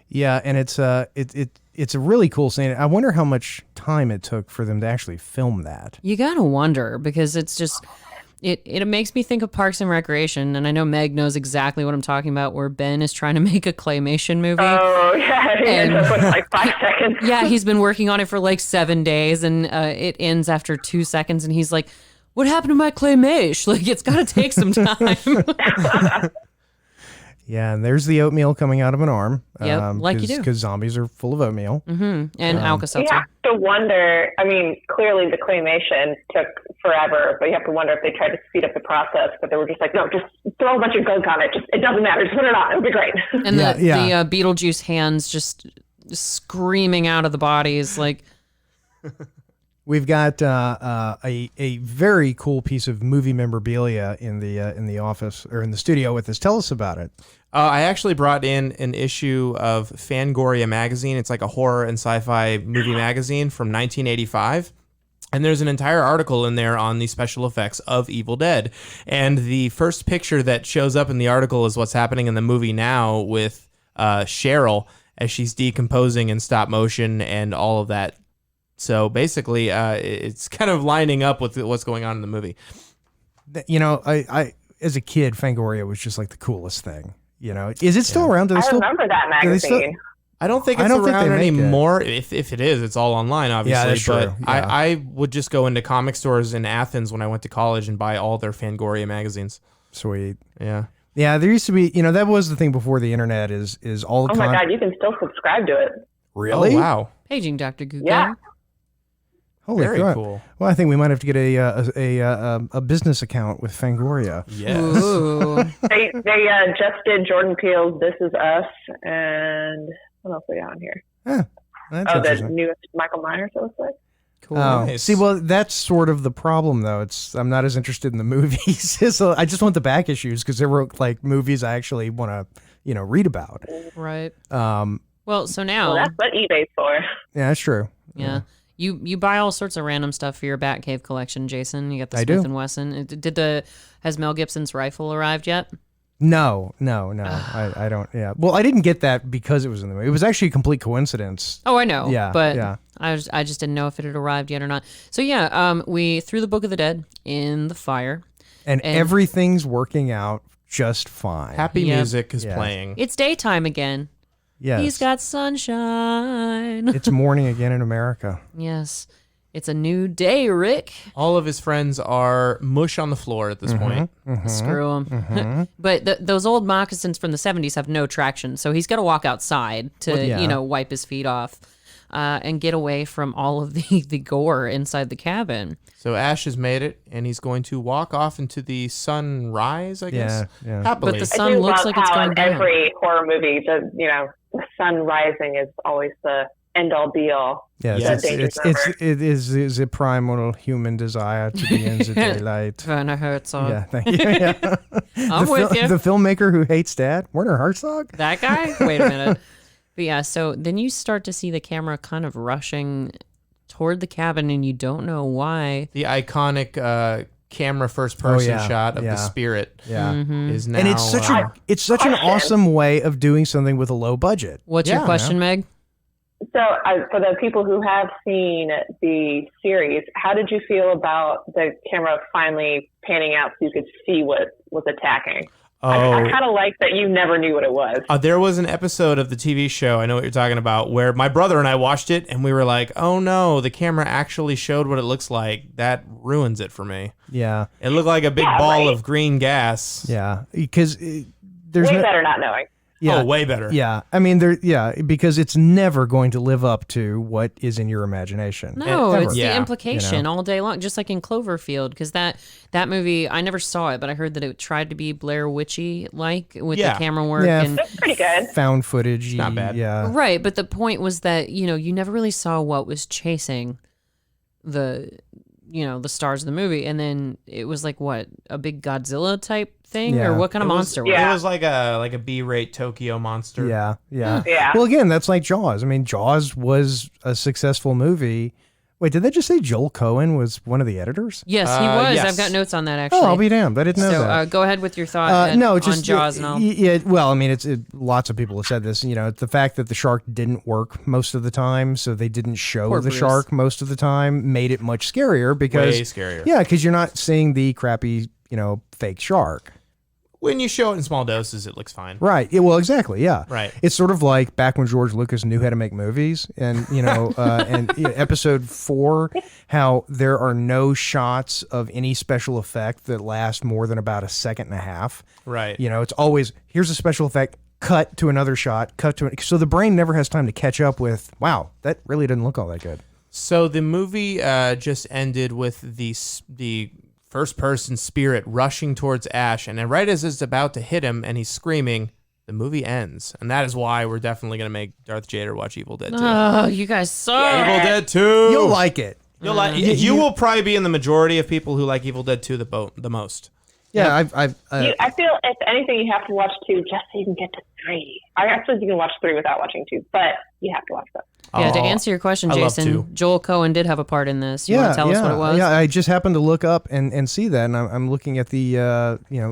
Yeah, and it's a really cool scene. I wonder how much time it took for them to actually film that. You gotta wonder because it's just. It makes me think of Parks and Recreation, and I know Meg knows exactly what I'm talking about, where Ben is trying to make a claymation movie. Oh, yeah. And- It took like 5 seconds. Yeah, he's been working on it for like 7 days, and it ends after 2 seconds, and he's like, what happened to my claymation? Like, it's got to take some time. Yeah, and there's the oatmeal coming out of an arm. Yep, like you do. Because zombies are full of oatmeal. And Alka-Seltzer. You have to wonder, I mean, clearly the claymation took forever, but you have to wonder if they tried to speed up the process, but they were just like, no, just throw a bunch of gunk on it. It doesn't matter. Just put it on. It'll be great. And the Beetlejuice hands just screaming out of the bodies, like... We've got a very cool piece of movie memorabilia in the office or in the studio with us. Tell us about it. I actually brought in an issue of Fangoria magazine. It's like a horror and sci-fi movie magazine from 1985. And there's an entire article in there on the special effects of Evil Dead. And the first picture that shows up in the article is what's happening in the movie now with Cheryl as she's decomposing in stop motion and all of that. So basically, it's kind of lining up with what's going on in the movie. You know, I as a kid, Fangoria was just like the coolest thing. You know, is it still around? I remember that magazine. I don't think it's around anymore. If it is, it's all online, obviously. Yeah, that's true. But yeah. I would just go into comic stores in Athens when I went to college and buy all their Fangoria magazines. Sweet. Yeah. Yeah, there used to be, you know, that was the thing before the internet is all the Oh my God, you can still subscribe to it. Really? Oh, wow. Paging Dr. Google. Yeah. Holy Very crap. cool. Well, I think we might have to get a business account with Fangoria. Yes. Ooh. They just did Jordan Peele's This Is Us, and what else we got on here? That's the interesting. newest Michael Myers, it looks like. Cool. Oh, Nice. see, well, that's sort of the problem, though. I'm not as interested in the movies. So I just want the back issues because there were like movies I actually want to, you know, read about. Right. Um, Well, so now... Well, that's what eBay's for. yeah, that's true. Yeah. You buy all sorts of random stuff for your Batcave collection, Jason. You got the I Smith do. & Wesson. Has Mel Gibson's rifle arrived yet? No. I don't. Yeah. Well, I didn't get that because it was in the movie. It was actually a complete coincidence. Oh, I know. Yeah, But yeah. I just didn't know if it had arrived yet or not. So yeah, we threw the Book of the Dead in the fire. And everything's working out just fine. Happy Yep. music is Yeah. playing. It's daytime again. Yes. He's got sunshine. It's morning again in America. Yes. It's a new day, Rick. All of his friends are mush on the floor at this point. Screw him. But those old moccasins from the 70s have no traction, so he's got to walk outside to, wipe his feet off and get away from all of the gore inside the cabin. So Ash has made it, and he's going to walk off into the sunrise, I guess. Yeah. Happily. But the I sun do looks love like it's how going in down. every horror movie, the the sun rising is always the end all be all. Yes, it is a primal human desire to be in the daylight. Werner Herzog. Yeah, thank you. Yeah. I'm with you. The filmmaker who hates Dad, Werner Herzog. That guy? Wait a minute. But yeah, so then you start to see the camera kind of rushing toward the cabin, and you don't know why. The iconic camera first person shot of the spirit is now. And it's such an awesome way of doing something with a low budget. What's your question, Meg? So, for the people who have seen the series, how did you feel about the camera finally panning out so you could see what was attacking? I kind of like that you never knew what it was. There was an episode of the TV show, I know what you're talking about, where my brother and I watched it, and we were like, oh no, the camera actually showed what it looks like. That ruins it for me. Yeah. It looked like a big ball of green gas. Yeah, because there's way better not knowing. Yeah. Oh, way better. Yeah. I mean, because it's never going to live up to what is in your imagination. No, it's the implication all day long, just like in Cloverfield, because that movie, I never saw it, but I heard that it tried to be Blair Witchy-like with the camera work. Yeah, and that's pretty good. Found footage. Not bad. Yeah. Right, but the point was that, you never really saw what was chasing the stars of the movie, and then it was like, what, a big Godzilla type thing, or what kind of monster was it? It was like a B-rate Tokyo monster. Yeah. Well, again, that's like Jaws. I mean, Jaws was a successful movie. Wait, did they just say Joel Cohen was one of the editors? Yes, he was. Yes. I've got notes on that, actually. Oh, I'll be damned. I didn't know that. So go ahead with your thought on Jaws and all. Yeah, well, I mean, lots of people have said this. It's the fact that the shark didn't work most of the time, so they didn't show Poor the Bruce. shark most of the time, made it much scarier because Way scarier. Yeah, because you're not seeing the crappy, fake shark. When you show it in small doses, it looks fine. Right. Yeah, well, exactly. Yeah. Right. It's sort of like back when George Lucas knew how to make movies, and episode 4, how there are no shots of any special effect that last more than about a second and a half. Right. It's always here's a special effect, cut to another shot, so the brain never has time to catch up with. Wow, that really didn't look all that good. So the movie just ended with the first-person spirit rushing towards Ash, and then right as it's about to hit him and he's screaming, the movie ends. And that is why we're definitely going to make Darth Jader watch Evil Dead 2. Oh, you guys suck. Evil Dead 2! You'll like it. You will probably be in the majority of people who like Evil Dead 2 the most. Yeah, I feel, if anything, you have to watch 2 just so you can get to 3. I suppose you can watch 3 without watching 2, but you have to watch that. Yeah, to answer your question, Jason, Joel Cohen did have a part in this. You want to tell us what it was? Yeah, I just happened to look up and see that, and I'm looking at the,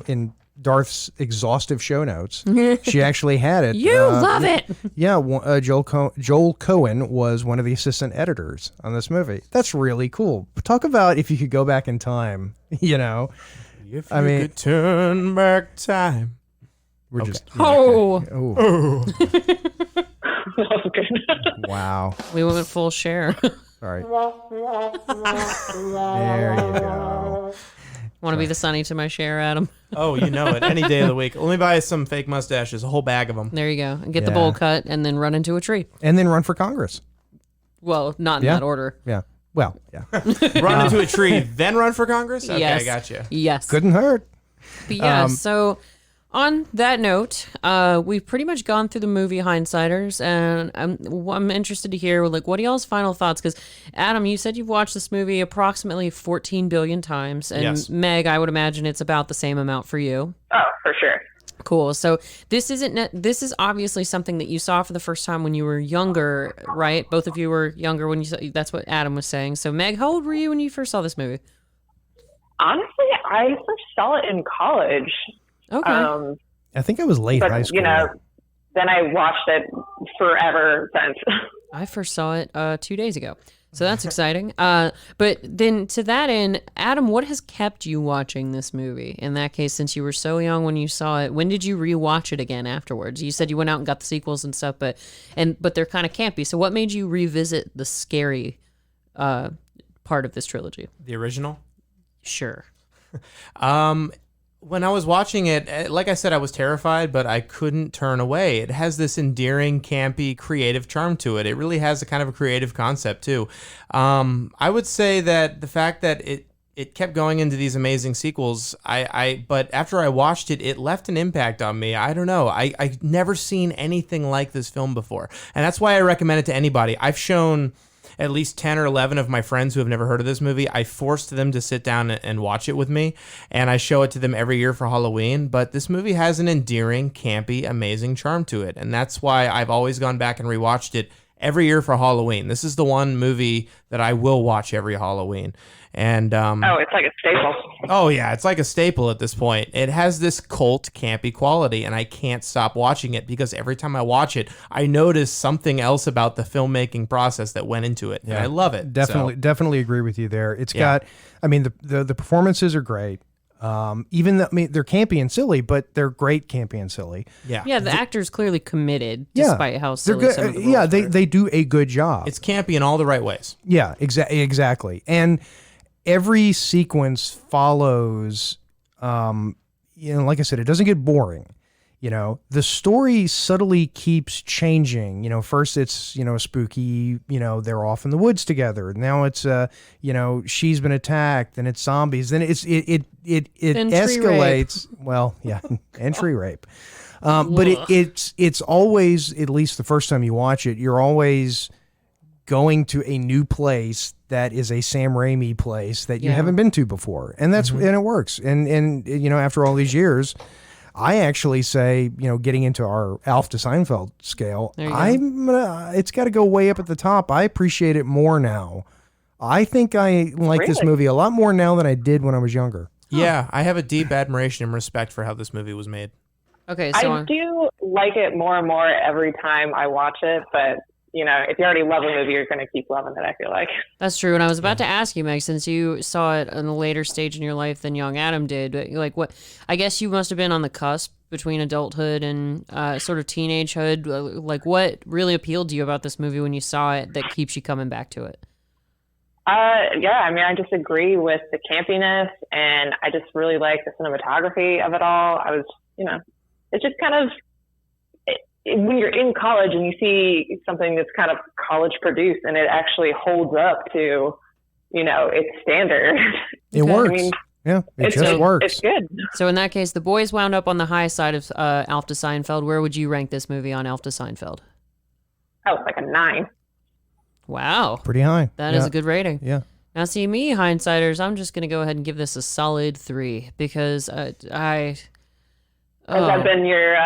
in Darth's exhaustive show notes. She actually had it. You love it! Yeah, Joel Cohen was one of the assistant editors on this movie. That's really cool. But talk about if you could go back in time, If you could turn back time. We're just... Oh! Wow. We went full share. Sorry. There you go. Want to be the Sonny to my Cher, Adam? Oh, you know it. Any day of the week. Only buy some fake mustaches, a whole bag of them. There you go. And get the bowl cut and then run into a tree. And then run for Congress. Well, not in that order. Yeah. Well, yeah. Run into a tree, then run for Congress? Okay, Yes. I gotcha. Yes. Couldn't hurt. But yeah, so on that note, we've pretty much gone through the movie Hindsighters, and I'm interested to hear, like, what are y'all's final thoughts? Because, Adam, you said you've watched this movie approximately 14 billion times, and Yes. Meg, I would imagine it's about the same amount for you. Oh, for sure. Cool. So this is obviously something that you saw for the first time when you were younger, right? Both of you were younger when you saw, that's what Adam was saying. So, Meg, how old were you when you first saw this movie? Honestly, I first saw it in college. Okay. I think I was late But, high school. then I watched it forever since. I first saw it 2 days ago. So that's exciting. But then to that end, Adam, what has kept you watching this movie? In that case, since you were so young when you saw it, when did you rewatch it again afterwards? You said you went out and got the sequels and stuff, but they're kind of campy. So what made you revisit the scary part of this trilogy? The original? Sure. When I was watching it, like I said, I was terrified, but I couldn't turn away. It has this endearing, campy, creative charm to it. It really has a kind of a creative concept, too. I would say that the fact that it kept going into these amazing sequels. But after I watched it, it left an impact on me. I don't know. I've never seen anything like this film before. And that's why I recommend it to anybody. I've shown at least 10 or 11 of my friends who have never heard of this movie. I forced them to sit down and watch it with me, and I show it to them every year for Halloween. But this movie has an endearing, campy, amazing charm to it, and that's why I've always gone back and rewatched it every year for Halloween. This is the one movie that I will watch every Halloween. And it's like a staple. Oh yeah, it's like a staple at this point. It has this cult campy quality, and I can't stop watching it because every time I watch it, I notice something else about the filmmaking process that went into it, and I love it. Definitely agree with you there. It's got, I mean, the performances are great. Even though, I mean, they're campy and silly, but they're great campy and silly. Yeah, the actor's clearly committed, despite how silly they're some of good. the roles were. They do a good job. It's campy in all the right ways. Yeah, exactly. And every sequence follows, like I said, it doesn't get boring. The story subtly keeps changing. First it's, spooky, they're off in the woods together. Now it's, she's been attacked, and it's zombies. Then it escalates. Well, yeah, and tree rape. But it's always, at least the first time you watch it, you're always going to a new place that is a Sam Raimi place that you haven't been to before. And that's, and it works. And, after all these years, I actually say, getting into our Alf to Seinfeld scale, it's got to go way up at the top. I appreciate it more now. I think I like this movie a lot more now than I did when I was younger. Yeah, I have a deep admiration and respect for how this movie was made. Okay, so I do like it more and more every time I watch it, but if you already love a movie, you're going to keep loving it, I feel like. That's true. And I was about to ask you, Meg, since you saw it in a later stage in your life than young Adam did, what, I guess you must have been on the cusp between adulthood and sort of teenagehood. Like, what really appealed to you about this movie when you saw it that keeps you coming back to it? I just agree with the campiness, and I just really like the cinematography of it all. It's just kind of, when you're in college and you see something that's kind of college produced and it actually holds up to, its standard. It works. It just works. It's good. So in that case, the boys wound up on the high side of Alf to Seinfeld. Where would you rank this movie on Alf to Seinfeld? Oh, like a 9. Wow. Pretty high. That is a good rating. Yeah. Now, see, me, hindsighters, I'm just going to go ahead and give this a solid 3 because I've been your,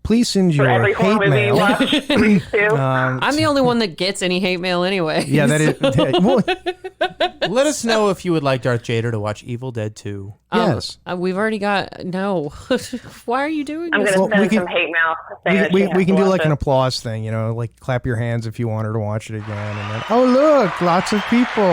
please send for your every horror hate movie mail. you watch, please do. I'm the only one that gets any hate mail anyway. Yeah, that is. Well, Let us know if you would like Darth Jader to watch Evil Dead 2. yes. We've already got... No. Why are you doing I'm this? going to send some hate mail. saying that she has We can to do watch like it. an applause thing, like clap your hands if you want her to watch it again. And then, oh, look, lots of people.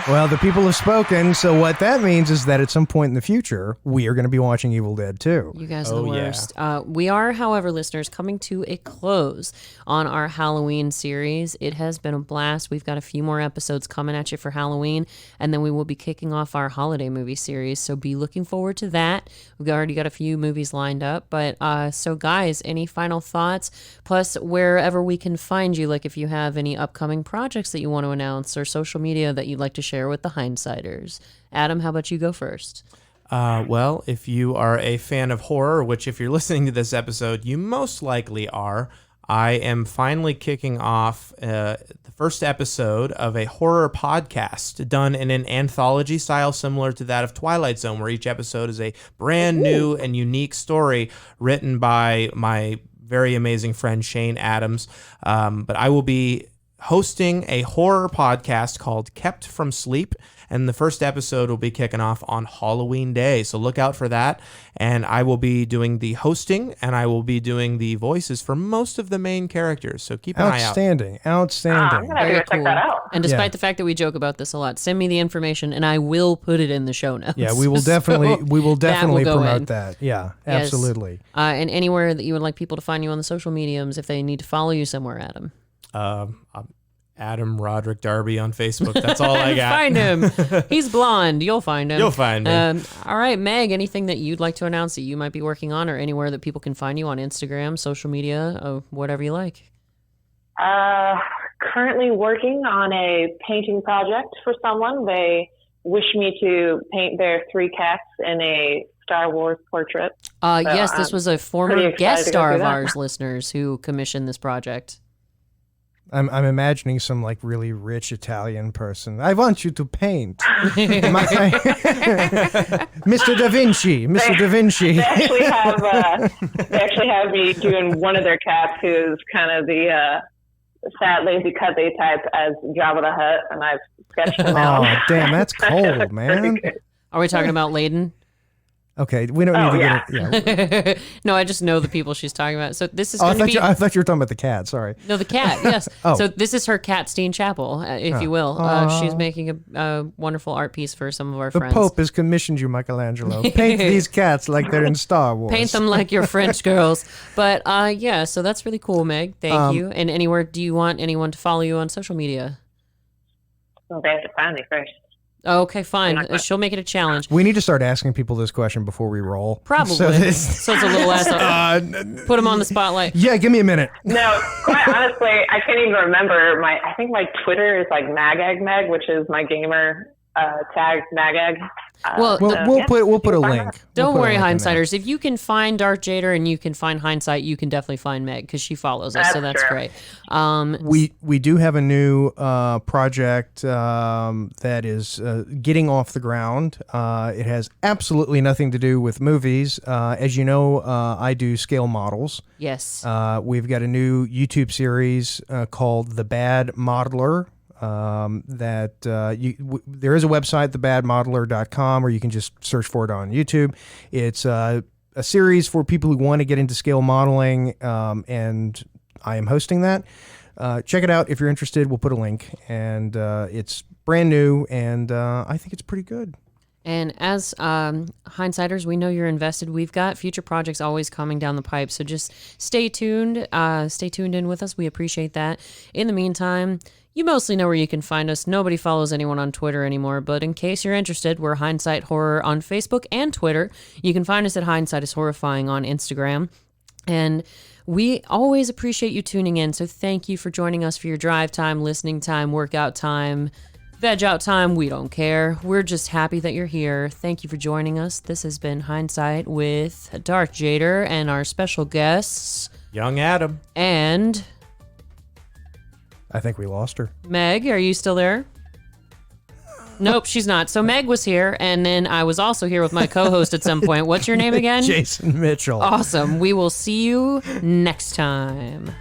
Well, the people have spoken. So what that means is that at some point in the future, we are going to be watching Evil Dead 2. You guys are the worst. We are, however, listeners, coming to a close on our Halloween series. It has been a blast. We've got a few more episodes coming at you for Halloween, and then we will be kicking off our holiday movie series, so be looking forward to that. We've already got a few movies lined up, but so guys, any final thoughts? Plus, wherever we can find you, like if you have any upcoming projects that you want to announce or social media that you'd like to share with the hindsighters. Adam, how about you go first? Well, if you are a fan of horror, which if you're listening to this episode, you most likely are, I am finally kicking off the first episode of a horror podcast done in an anthology style similar to that of Twilight Zone, where each episode is a brand new and unique story written by my very amazing friend Shane Adams. But I will be hosting a horror podcast called Kept from Sleep, and the first episode will be kicking off on Halloween Day, so look out for that. And I will be doing the hosting, and I will be doing the voices for most of the main characters, so keep an eye out. Outstanding. I'm going to have to Very go check cool. that out. And despite the fact that we joke about this a lot, send me the information and I will put it in the show notes. Yeah, we will definitely that will go promote in. that. Yeah, Yes. absolutely. And anywhere that you would like people to find you on the social mediums if they need to follow you somewhere, Adam. Adam Roderick Darby on Facebook. That's all I got. Find him. He's blonde. You'll find him. You'll find me. All right, Meg, anything that you'd like to announce that you might be working on or anywhere that people can find you on Instagram, social media, whatever you like? Currently working on a painting project for someone. They wish me to paint their 3 cats in a Star Wars portrait. Yes, this was a former pretty excited guest to go star through of that. ours, listeners, who commissioned this project. I'm imagining some like really rich Italian person. I want you to paint, Mr. Da Vinci. Mr. Da Vinci. They actually have me doing one of their cats, who's kind of the sad, lazy cuddly type, as Jabba the Hutt, and I've sketched him out. Oh, damn, that's cold, man. Are we talking about Layden? Okay, we don't need to get it. Yeah. No, I just know the people she's talking about. So this is Oh, going to be... I thought you were talking about the cat. Sorry. No, the cat, yes. Oh. So this is her Catstein Chapel, if you will. She's making a wonderful art piece for some of our The friends. Pope has commissioned you, Michelangelo. Paint these cats like they're in Star Wars. Paint them like your French girls. But yeah, so that's really cool, Meg. Thank you. And anywhere, do you want anyone to follow you on social media? Well, they have to find me first. Okay, fine. She'll make it a challenge. We need to start asking people this question before we roll. Probably. So It's a little less. Put them on the spotlight. yeah, give me a minute. No, quite honestly, I can't even remember I think my Twitter is like Magagmeg, which is my gamer tag Magag. Well, We'll put a link. Don't We'll put a worry, link in there. Hindsighters. If you can find Darth Jader and you can find Hindsight, you can definitely find Meg because she follows us, so that's true. great. We do have a new project that is getting off the ground. It has absolutely nothing to do with movies. As you know, I do scale models. Yes. We've got a new YouTube series called The Bad Modeler. There is a website, thebadmodeler.com, or you can just search for it on YouTube. It's a series for people who want to get into scale modeling, and I am hosting that. Check it out if you're interested. We'll put a link, and it's brand new, and I think it's pretty good. And as Hindsighters, we know you're invested. We've got future projects always coming down the pipe, so just stay tuned. Stay tuned in with us. We appreciate that. In the meantime, you mostly know where you can find us. Nobody follows anyone on Twitter anymore, but in case you're interested, we're Hindsight Horror on Facebook and Twitter. You can find us at Hindsight is Horrifying on Instagram. And we always appreciate you tuning in, so thank you for joining us for your drive time, listening time, workout time, veg out time. We don't care. We're just happy that you're here. Thank you for joining us. This has been Hindsight with Darth Jader and our special guests, Young Adam. and I think we lost her. Meg. Are you still there? Nope, she's not. So Meg was here, and then I was also here with my co-host at some point. What's your name again? Jason Mitchell. Awesome. We will see you next time.